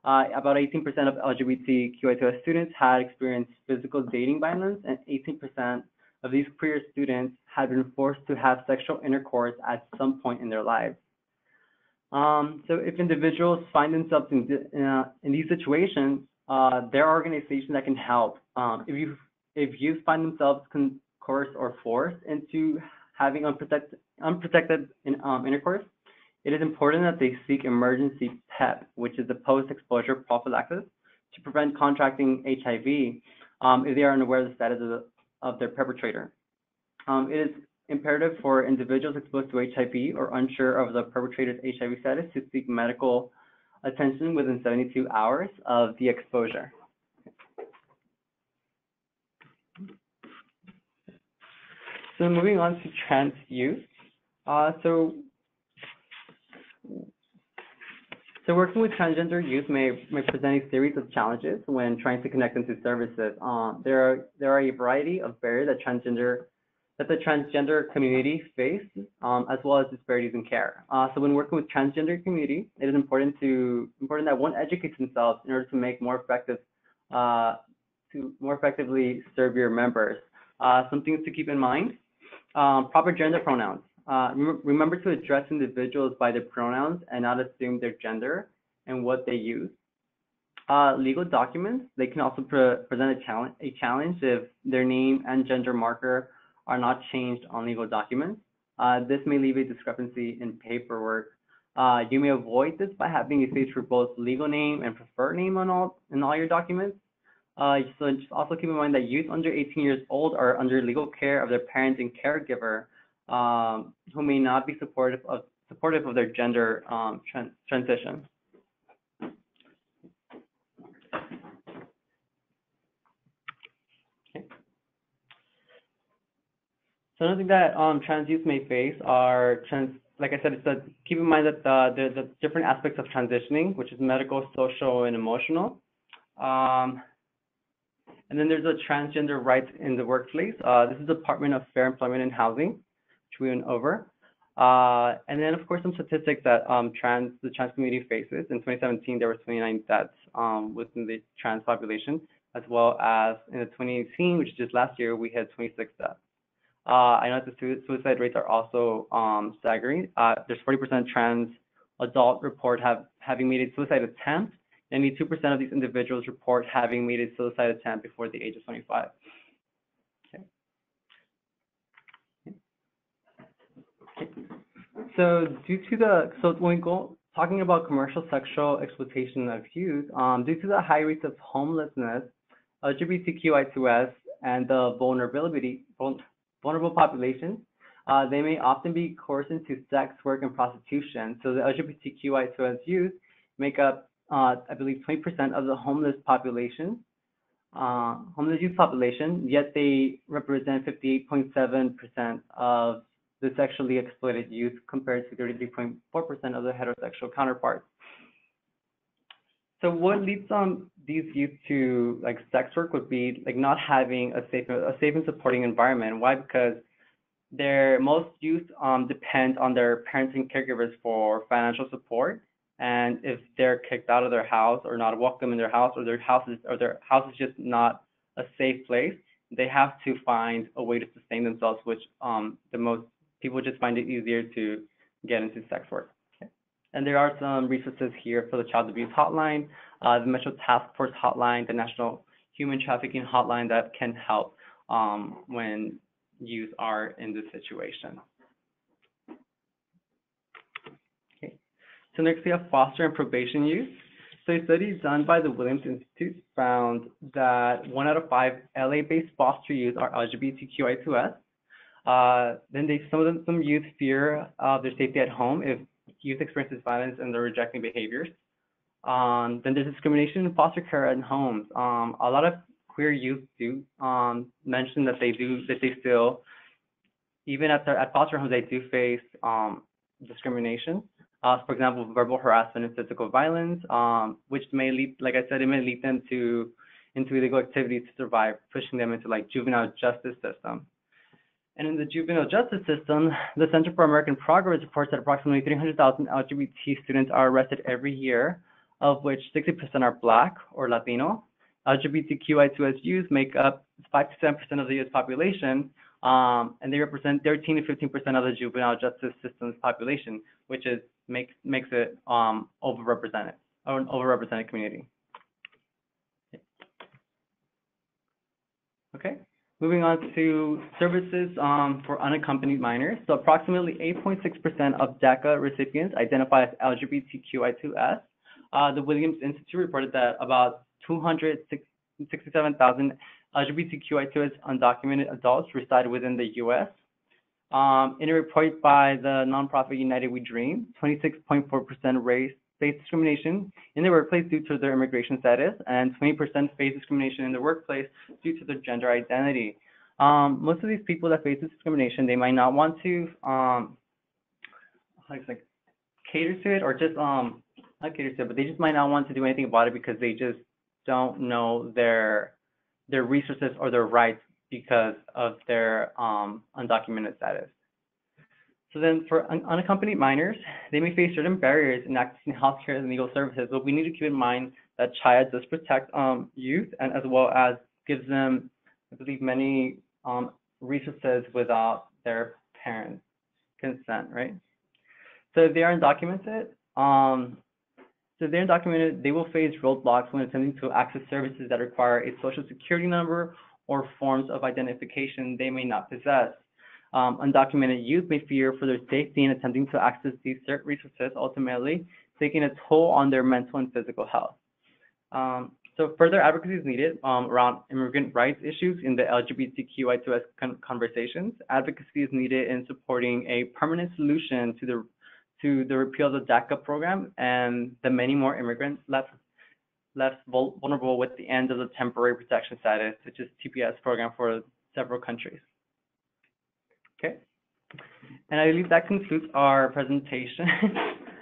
Speaker 2: About 18% of LGBTQI2S students had experienced physical dating violence, and 18% of these queer students had been forced to have sexual intercourse at some point in their lives. So if individuals find themselves in these situations, there are organizations that can help. If youth find themselves coerced or forced into having unprotected intercourse, it is important that they seek emergency PEP, which is the post-exposure prophylaxis, to prevent contracting HIV if they are unaware of the status of their perpetrator. It is imperative for individuals exposed to HIV or unsure of the perpetrator's HIV status to seek medical attention within 72 hours of the exposure. So moving on to trans youth. So So working with transgender youth may present a series of challenges when trying to connect into services. There are a variety of barriers that the transgender community face, as well as disparities in care. So when working with transgender community, it is important that one educates themselves in order to make more effectively serve your members. Some things to keep in mind: proper gender pronouns. Remember to address individuals by their pronouns and not assume their gender and what they use. Legal documents, they can also present a challenge if their name and gender marker are not changed on legal documents. This may leave a discrepancy in paperwork. You may avoid this by having a space for both legal name and preferred name in all your documents. So just also keep in mind that youth under 18 years old are under legal care of their parents and caregiver, who may not be supportive of their gender transition. Okay. So another thing that trans youth may face are like I said, keep in mind that there's the different aspects of transitioning, which is medical, social, and emotional. And then there's the transgender rights in the workplace. This is the Department of Fair Employment and Housing, which we went over. And then, of course, some statistics that the trans community faces. In 2017, there were 29 deaths within the trans population, as well as in 2018, which is just last year, we had 26 deaths. I know that the suicide rates are also staggering. There's 40% trans adult report having made a suicide attempt. 92% of these individuals report having made a suicide attempt before the age of 25. Okay. So when we go talking about commercial sexual exploitation of youth, due to the high rates of homelessness, LGBTQI2S, and the vulnerable populations, they may often be coerced into sex work and prostitution. So the LGBTQI2S youth make up I believe 20% of the homeless youth population, yet they represent 58.7% of the sexually exploited youth compared to 33.4% of the heterosexual counterparts. So what leads these youth to like sex work would be like not having a safe and supporting environment. Why? Because most youth depend on their parents and caregivers for financial support. And if they're kicked out of their house or not welcome in their house, or their house is just not a safe place, they have to find a way to sustain themselves, which the most people just find it easier to get into sex work. Okay. And there are some resources here for the Child Abuse Hotline, the Metro Task Force Hotline, the National Human Trafficking Hotline that can help when youth are in this situation. So next we have foster and probation youth. So a study done by the Williams Institute found that 1 out of 5 LA-based foster youth are LGBTQI2S. Then some youth fear their safety at home if youth experiences violence and they're rejecting behaviors. Then there's discrimination in foster care and homes. A lot of queer youth do mention that they still, even at foster homes, they do face discrimination. For example, verbal harassment and physical violence, which may lead, like I said, it may lead them into illegal activities to survive, pushing them into like juvenile justice system. And in the juvenile justice system, the Center for American Progress reports that approximately 300,000 LGBT students are arrested every year, of which 60% are Black or Latino. LGBTQI2S youth make up 5 to 7% of the U.S. population, and they represent 13 to 15% of the juvenile justice system's population, which makes it overrepresented, or an overrepresented community. Okay, moving on to services for unaccompanied minors. So approximately 8.6% of DACA recipients identify as LGBTQI2S. The Williams Institute reported that about 267,000 LGBTQI2S undocumented adults reside within the U.S. In a report by the nonprofit United We Dream, 26.4% face discrimination in the workplace due to their immigration status, and 20% face discrimination in the workplace due to their gender identity. Most of these people that face this discrimination, they might not want to cater to it, or just not cater to, but they just might not want to do anything about it because they just don't know their resources or their rights because of their undocumented status. So then for unaccompanied minors, they may face certain barriers in accessing healthcare and legal services, but we need to keep in mind that CHIA does protect youth and as well as gives them, I believe, many resources without their parents' consent, right? So if they are undocumented, they will face roadblocks when attempting to access services that require a social security number or forms of identification they may not possess. Undocumented youth may fear for their safety in attempting to access these resources, ultimately taking a toll on their mental and physical health. So further advocacy is needed around immigrant rights issues in the LGBTQI2S conversations. Advocacy is needed in supporting a permanent solution to the repeal of the DACA program and the many more immigrants left vulnerable with the end of the temporary protection status, such as TPS program for several countries. Okay, and I believe that concludes our presentation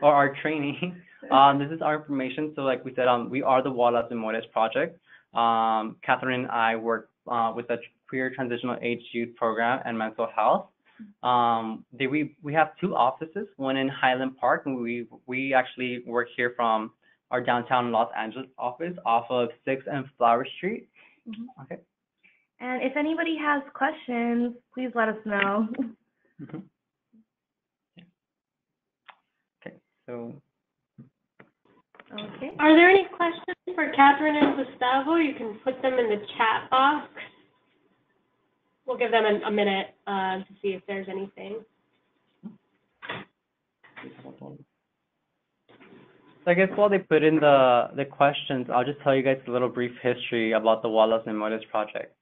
Speaker 2: or our training. This is our information. So like we said, we are the Wallace and Modes project. Catherine and I work with the Queer Transitional Age Youth Program and Mental Health. We have two offices, one in Highland Park, and we actually work here from our downtown Los Angeles office off of 6th and Flower Street. Mm-hmm. Okay.
Speaker 1: And if anybody has questions, please let us know.
Speaker 2: Mm-hmm. Okay, so.
Speaker 1: Okay.
Speaker 3: Are there any questions for Catherine and Gustavo? You can put them in the chat box. We'll give them a minute to see if there's anything.
Speaker 2: So I guess while they put in the questions, I'll just tell you guys a little brief history about the Wallace and Modes project.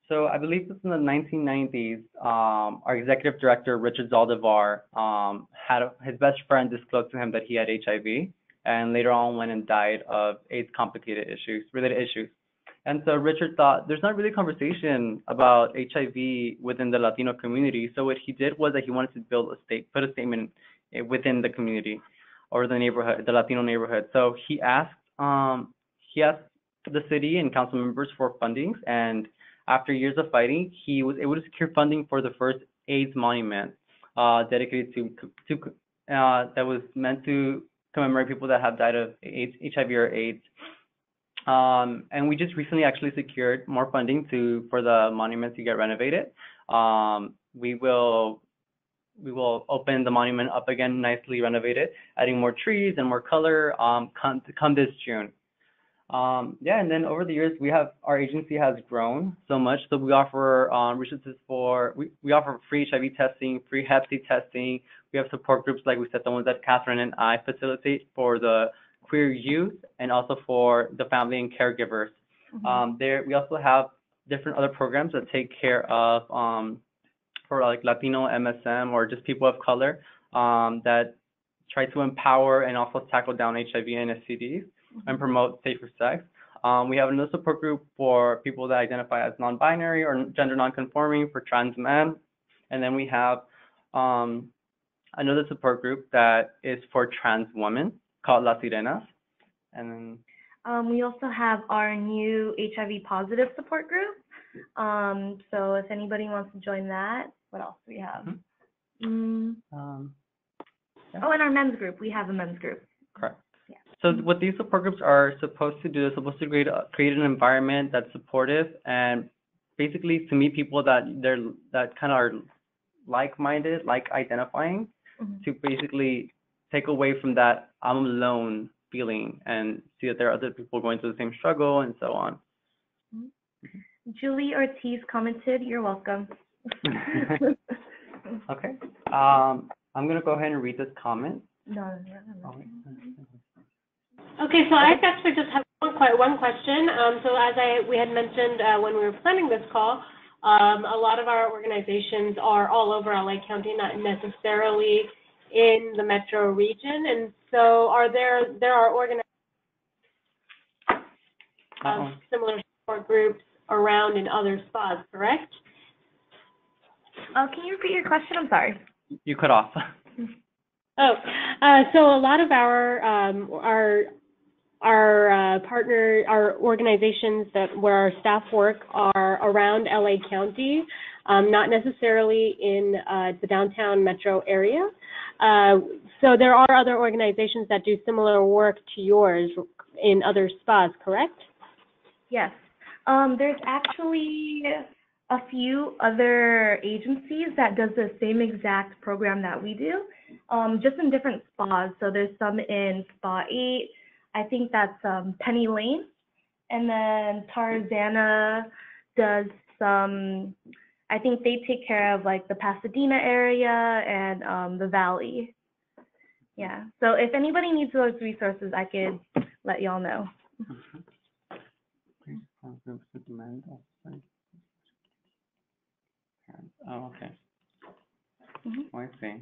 Speaker 2: So I believe this in the 1990s, our executive director, Richard Zaldivar, had his best friend disclosed to him that he had HIV, and later on went and died of AIDS-related issues. And so Richard thought there's not really a conversation about HIV within the Latino community. So what he did was that he wanted to put a statement within the community or the neighborhood, the Latino neighborhood. So he asked the city and council members for fundings, and after years of fighting, he was able to secure funding for the first AIDS monument dedicated to that was meant to commemorate people that have died of AIDS, HIV or AIDS. And we just recently actually secured more funding for the monument to get renovated. We will open the monument up again, nicely renovated, adding more trees and more color come this June. Yeah, and then over the years, our agency has grown so much. So we offer resources we offer free HIV testing, free Hep C testing. We have support groups, like we said, the ones that Catherine and I facilitate for the queer youth and also for the family and caregivers. Mm-hmm. We also have different other programs that take care of for like Latino MSM or just people of color that try to empower and also tackle down HIV and STDs. Mm-hmm. and promote safer sex. We have another support group for people that identify as non-binary or gender non-conforming, for trans men. And then we have another support group that is for trans women called Las Sirenas. And then
Speaker 1: we also have our new HIV positive support group. So if anybody wants to join that, what else do we have? Mm-hmm. Yeah. Oh, and our men's group. We have a men's group.
Speaker 2: Correct. So what these support groups are supposed to do is create an environment that's supportive and basically to meet people that kind of are like-minded, like identifying, mm-hmm. to basically take away from that I'm alone feeling and see that there are other people going through the same struggle and so on.
Speaker 1: Mm-hmm. Julie Ortiz commented, "You're welcome."
Speaker 2: Okay. I'm going to go ahead and read this comment.
Speaker 1: No.
Speaker 3: Okay, so I actually just have one question. So as we had mentioned when we were planning this call, a lot of our organizations are all over LA County, not necessarily in the metro region. And so there are organizations similar support groups around in other spots, correct?
Speaker 1: Can you repeat your question? I'm sorry.
Speaker 2: You cut off.
Speaker 3: So a lot of our our organizations where our staff work are around LA County, not necessarily in the downtown metro area. So there are other organizations that do similar work to yours in other spas, correct?
Speaker 1: Yes. There's actually a few other agencies that does the same exact program that we do, just in different spas. So there's some in Spa 8, I think that's Penny Lane, and then Tarzana does some, I think they take care of like the Pasadena area and the Valley. Yeah, so if anybody needs those resources, I could let y'all know.
Speaker 2: Oh, okay.
Speaker 1: Mm-hmm.
Speaker 2: I see.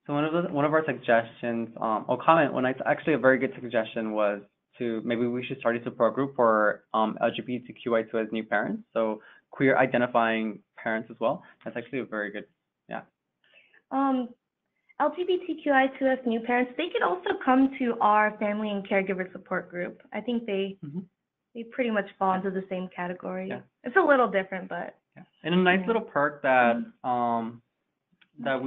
Speaker 2: So one of our suggestions, comment, actually a very good suggestion was to maybe we should start a support group for LGBTQI2 as new parents, so queer identifying parents as well. That's actually a very good, yeah.
Speaker 1: LGBTQI2 as new parents, they could also come to our family and caregiver support group. I think they pretty much fall into the same category.
Speaker 2: Yeah.
Speaker 1: It's a little different, but.
Speaker 2: Yeah. And a nice little perk that that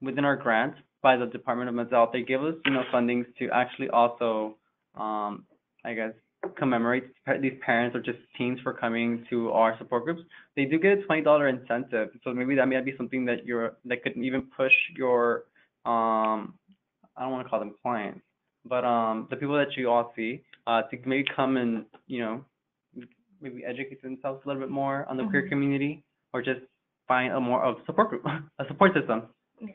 Speaker 2: within our grant by the Department of Mental Health, they give us fundings to actually also I guess commemorate these parents or just teens for coming to our support groups. They do get a $20 incentive, so maybe that might be something that that could even push your I don't want to call them clients, but the people that you all see to maybe come and maybe educate themselves a little bit more on the queer community, or just find a more of support group, a support system.
Speaker 1: Yeah.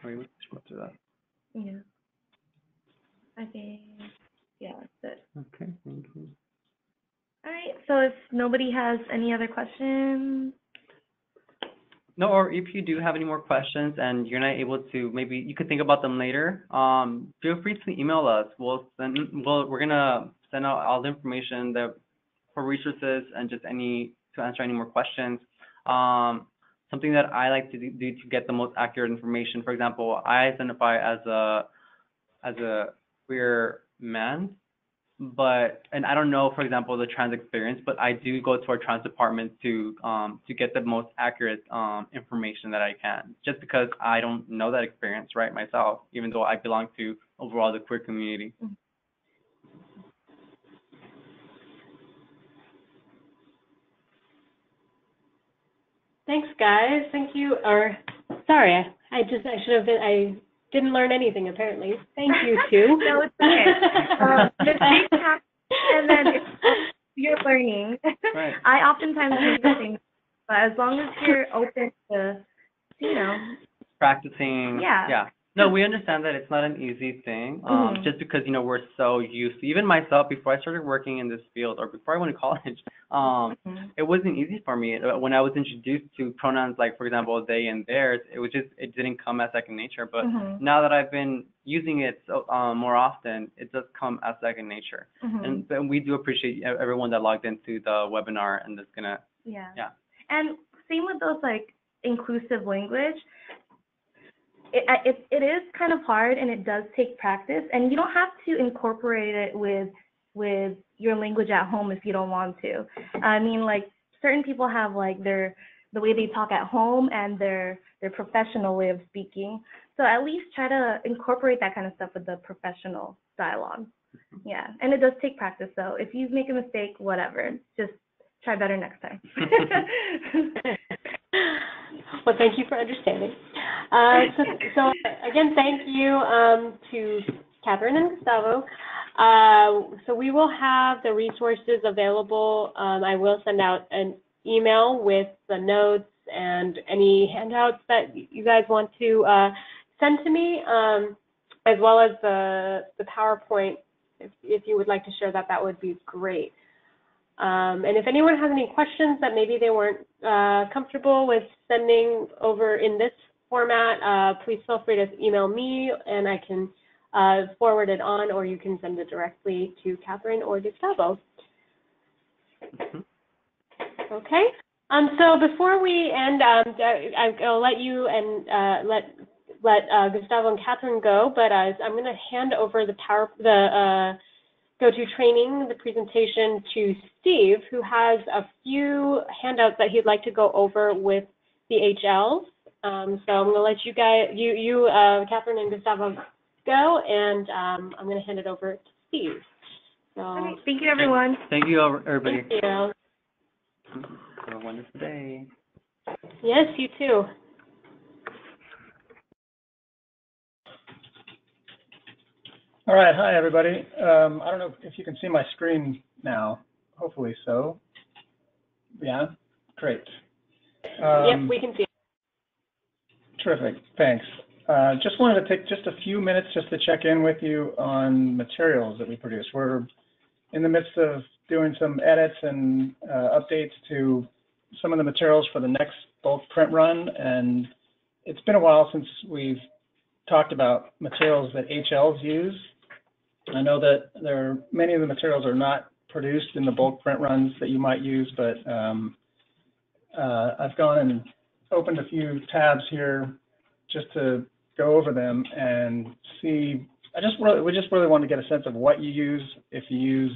Speaker 2: Let's go through that.
Speaker 1: Yeah. I think, yeah, that's it.
Speaker 2: Okay, thank you.
Speaker 1: All right, so if nobody has any other questions.
Speaker 2: No, or if you do have any more questions and you're not able to, maybe you could think about them later. Feel free to email us. We're gonna send out all the information for resources and just to answer any more questions. Something that I like to do to get the most accurate information. For example, I identify as a queer man, and I don't know, for example, the trans experience, but I do go to our trans department to get the most accurate information that I can, just because I don't know that experience right myself, even though I belong to overall the queer community.
Speaker 3: Thanks, guys. Thank you. Or sorry, I didn't learn anything apparently. Thank you too.
Speaker 1: No, it's okay. Mistakes happen, and then you're learning.
Speaker 2: Right.
Speaker 1: I oftentimes make the same, but as long as you're open to,
Speaker 2: practicing.
Speaker 1: Yeah.
Speaker 2: No, we understand that it's not an easy thing, just because, we're so used to, even myself, before I started working in this field or before I went to college, it wasn't easy for me. When I was introduced to pronouns like, for example, they and theirs, it didn't come as second nature. But now that I've been using it more often, it does come as second nature. And we do appreciate everyone that logged into the webinar and that's gonna.
Speaker 1: Yeah. And same with those like inclusive language. It is kind of hard, and it does take practice, and you don't have to incorporate it with your language at home if you don't want to. I mean, like certain people have like the way they talk at home and their professional way of speaking. So at least try to incorporate that kind of stuff with the professional dialogue. Yeah, and it does take practice. So if you make a mistake, whatever, just try better next time.
Speaker 3: Well, thank you for understanding. So again, thank you to Catherine and Gustavo. So we will have the resources available. I will send out an email with the notes and any handouts that you guys want to send to me, as well as the PowerPoint. If you would like to share that would be great. And if anyone has any questions that maybe they weren't comfortable with sending over in this format, please feel free to email me and I can forward it on, or you can send it directly to Catherine or Gustavo. Okay, So before we end, I'll let you and let Gustavo and Catherine go, but I'm going to hand over the GoToTraining, the presentation, to Steve, who has a few handouts that he'd like to go over with the HLs. So I'm going to let you guys, Catherine and Gustavo, go, and I'm going to hand it over to Steve. So
Speaker 1: okay, thank you, everyone.
Speaker 2: Thank you, everybody.
Speaker 3: Thank you.
Speaker 2: Have a wonderful day.
Speaker 3: Yes, you too.
Speaker 4: All right, hi everybody. I don't know if you can see my screen now. Hopefully so. Yeah, great.
Speaker 3: Yep, we can see it.
Speaker 4: Terrific, thanks. Just wanted to take just a few minutes just to check in with you on materials that we produce. We're in the midst of doing some edits and updates to some of the materials for the next bulk print run, and it's been a while since we've talked about materials that HLs use. I know that many of the materials are not produced in the bulk print runs that you might use, but I've gone and opened a few tabs here just to go over them and see. We just really want to get a sense of what you use. If you use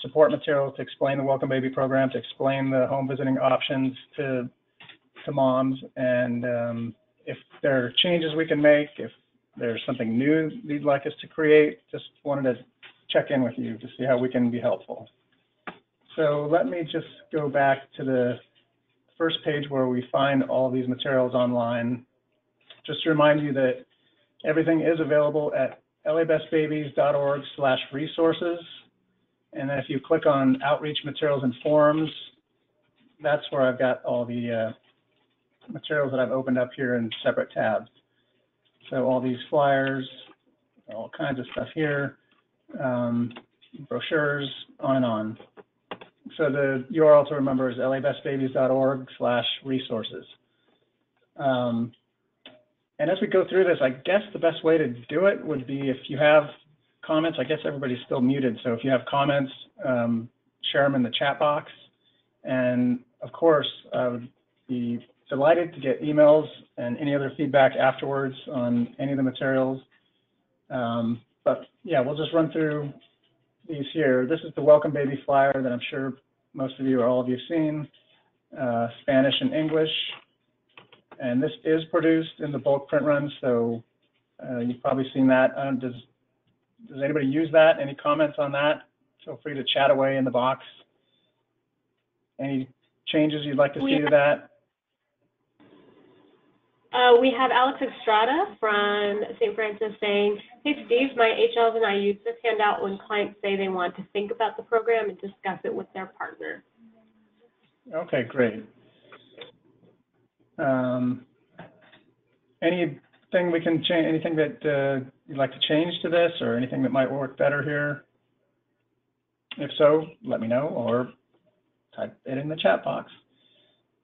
Speaker 4: support materials to explain the Welcome Baby program, to explain the home visiting options to moms, and if there are changes we can make, if there's something new you'd like us to create, just wanted to check in with you to see how we can be helpful. So let me just go back to the first page where we find all these materials online. Just to remind you that everything is available at labestbabies.org/resources. And then if you click on Outreach Materials and Forums, that's where I've got all the materials that I've opened up here in separate tabs. So all these flyers, all kinds of stuff here, brochures, on and on. So the URL to remember is labestbabies.org/resources. And as we go through this, I guess the best way to do it would be if you have comments. I guess everybody's still muted, so if you have comments, share them in the chat box. And of course, I would be delighted to get emails and any other feedback afterwards on any of the materials. But yeah, we'll just run through these here. This is the Welcome Baby flyer that I'm sure most of you or all of you have seen, Spanish and English. And this is produced in the bulk print run, so you've probably seen that. Does anybody use that? Any comments on that? Feel free to chat away in the box. Any changes you'd like to see to that?
Speaker 3: We have Alex Estrada from St. Francis saying, hey Steve, my HLs and I use this handout when clients say they want to think about the program and discuss it with their partner.
Speaker 4: Okay, great. Anything we can change, anything that you'd like to change to this, or anything that might work better here? If so, let me know, or type it in the chat box.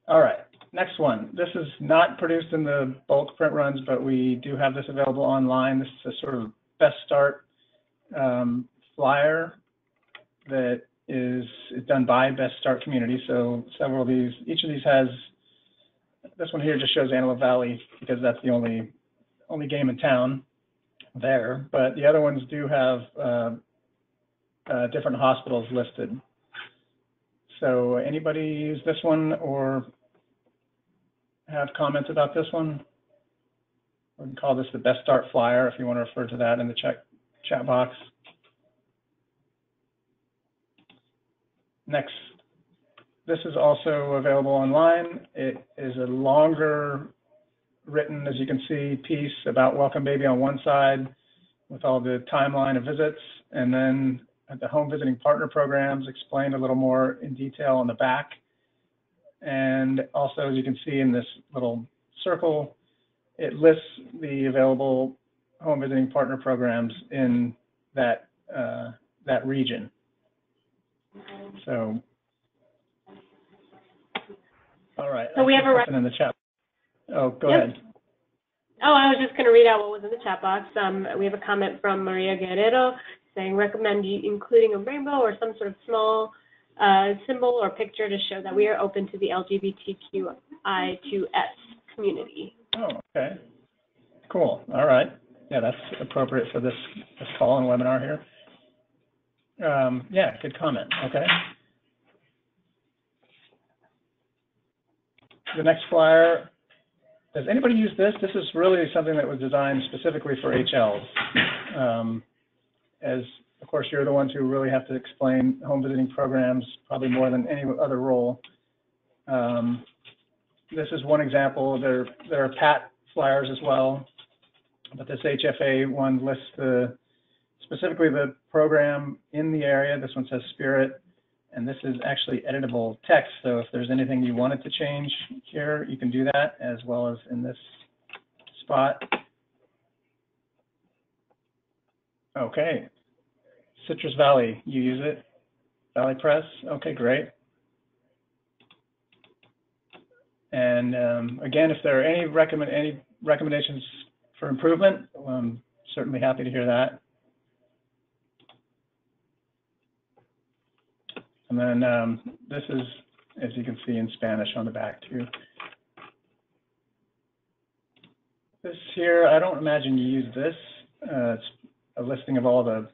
Speaker 4: All right, next one. This is not produced in the bulk print runs, but we do have this available online. This is a sort of best start flyer that is done by Best Start Community. So several of these, each of these has, this one here just shows Antelope Valley because that's the only game in town there, but the other ones do have different hospitals listed. So anybody use this one or have comments about this one? We can call this the Best Start flyer if you want to refer to that in the chat box. Next, this is also available online. It is a longer written, as you can see, piece about Welcome Baby on one side with all the timeline of visits, and then the home visiting partner programs explained a little more in detail on the back. And also, as you can see in this little circle, it lists the available home visiting partner programs in that region. So, all right.
Speaker 3: So we have a
Speaker 4: in the chat. Oh, go ahead.
Speaker 3: Oh, I was just going to read out what was in the chat box. We have a comment from Maria Guerrero saying recommend including a rainbow or some sort of small symbol or picture to show that we are open to the LGBTQI2S community.
Speaker 4: Oh, okay. Cool. All right. Yeah, that's appropriate for this call and webinar here. Yeah, good comment. Okay. The next flyer, does anybody use this? This is really something that was designed specifically for HLs. As, of course, you're the ones who really have to explain home visiting programs probably more than any other role. This is one example. There are PAT flyers as well, but this HFA one lists specifically the program in the area. This one says Spirit, and this is actually editable text. So if there's anything you wanted to change here, you can do that, as well as in this spot. Okay. Citrus Valley, you use it? Valley Press? Okay, great. And again, if there are any recommendations for improvement, I'm certainly happy to hear that. And then this is, as you can see, in Spanish on the back too. This here, I don't imagine you use this. It's a listing of all the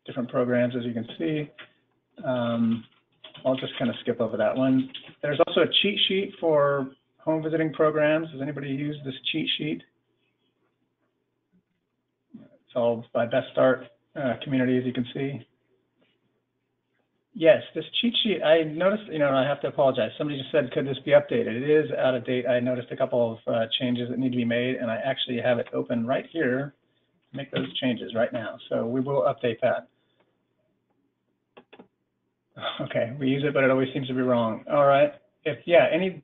Speaker 4: different programs, as you can see. I'll just kind of skip over that one. There's also a cheat sheet for home visiting programs. Does anybody use this cheat sheet? It's all by Best Start community, as you can see. Yes, this cheat sheet, I noticed, I have to apologize. Somebody just said, could this be updated? It is out of date. I noticed a couple of changes that need to be made, and I actually have it open right here to make those changes right now. So we will update that. Okay, we use it, but it always seems to be wrong. All right. Any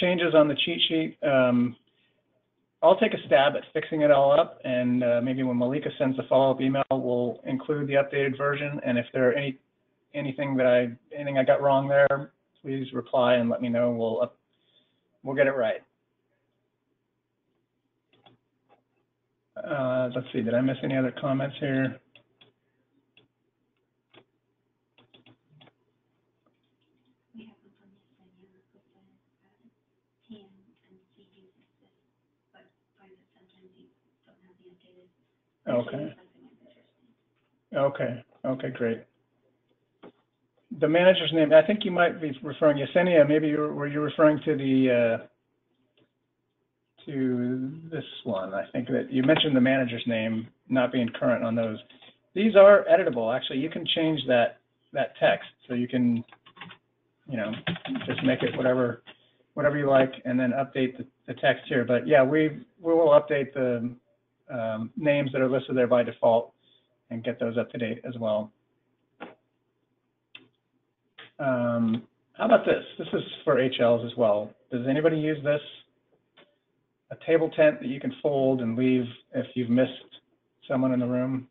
Speaker 4: changes on the cheat sheet, I'll take a stab at fixing it all up, and maybe when Malika sends the follow-up email, we'll include the updated version. And if there are anything I got wrong there, please reply and let me know. We'll get it right. Let's see, did I miss any other comments here? Okay, great. The manager's name, I think you might be referring, Yesenia, maybe were you referring to to this one? I think that you mentioned the manager's name not being current on those. These are editable. Actually, you can change that text, so you can, just make it whatever you like, and then update the text here. But yeah, we will update the names that are listed there by default and get those up to date as well. How about this? This is for HLs as well. Does anybody use this? A table tent that you can fold and leave if you've missed someone in the room.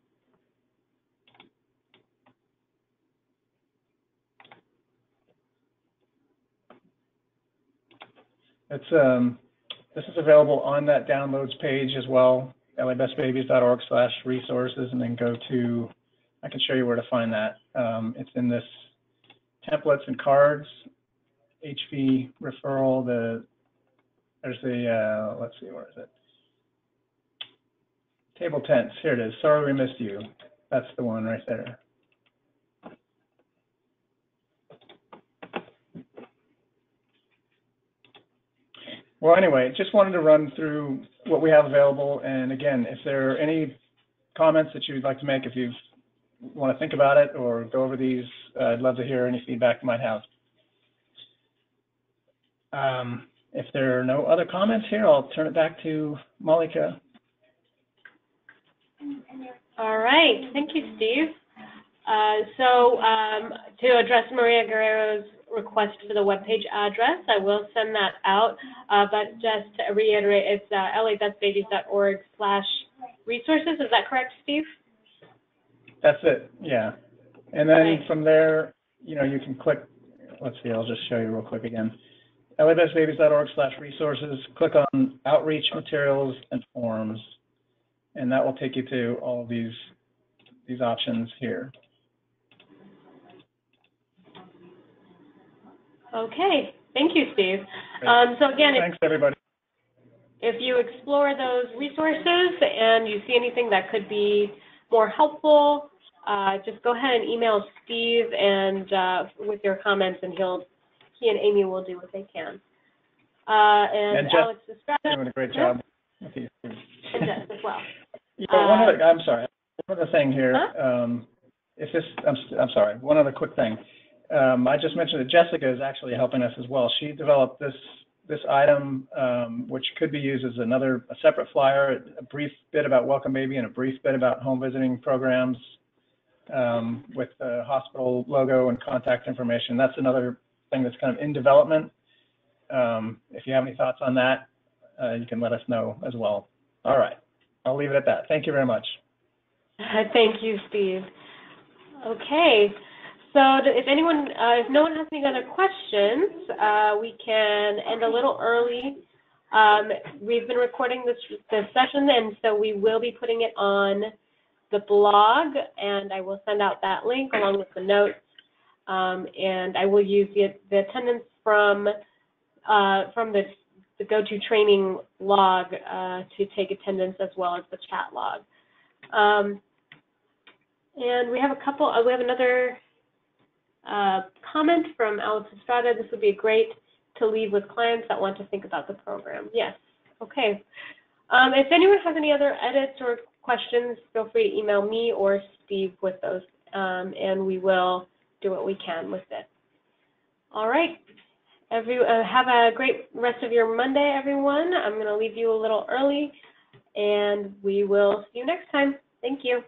Speaker 4: This is available on that downloads page as well, labestbabies.org/resources, and then go to, I can show you where to find that. It's in this templates and cards, HV referral, there's the, let's see, where is it? Table tents, here it is, sorry we missed you. That's the one right there. Well, anyway, just wanted to run through what we have available. And again, if there are any comments that you'd like to make, if you want to think about it or go over these, I'd love to hear any feedback you might have. If there are no other comments here, I'll turn it back to Malika.
Speaker 3: All right, thank you, Steve. To address Maria Guerrero's request for the webpage address, I will send that out, but just to reiterate, it's labestbabies.org/resources. Is that correct, Steve?
Speaker 4: That's it, yeah. And then from there, you can click, let's see, I'll just show you real quick again. labestbabies.org/resources, click on outreach materials and forms, and that will take you to all of these options here.
Speaker 3: Okay, thank you, Steve.
Speaker 4: Great.
Speaker 3: So again,
Speaker 4: Thanks, everybody.
Speaker 3: if you explore those resources and you see anything that could be more helpful, just go ahead and email Steve and with your comments, and he and Amy will do what they can. And
Speaker 4: Jeff,
Speaker 3: Alex Estrada
Speaker 4: doing a great job with these.
Speaker 3: and Jess as well.
Speaker 4: Yeah, I'm sorry. One other thing here.
Speaker 3: Huh?
Speaker 4: I'm sorry. One other quick thing. I just mentioned that Jessica is actually helping us as well. She developed this item, which could be used as a separate flyer, a brief bit about Welcome Baby and a brief bit about home visiting programs with the hospital logo and contact information. That's another thing that's kind of in development. If you have any thoughts on that, you can let us know as well. All right. I'll leave it at that. Thank you very much.
Speaker 3: Thank you, Steve. Okay. So if no one has any other questions, we can end a little early. We've been recording this session, and so we will be putting it on the blog, and I will send out that link along with the notes, and I will use the attendance from the GoTo training log to take attendance as well as the chat log. And we have another comment from Alex Estrada. This would be great to leave with clients that want to think about the program. Yes. Okay. If anyone has any other edits or questions, feel free to email me or Steve with those, and we will do what we can with it. All right. Have a great rest of your Monday, everyone. I'm going to leave you a little early, and we will see you next time. Thank you.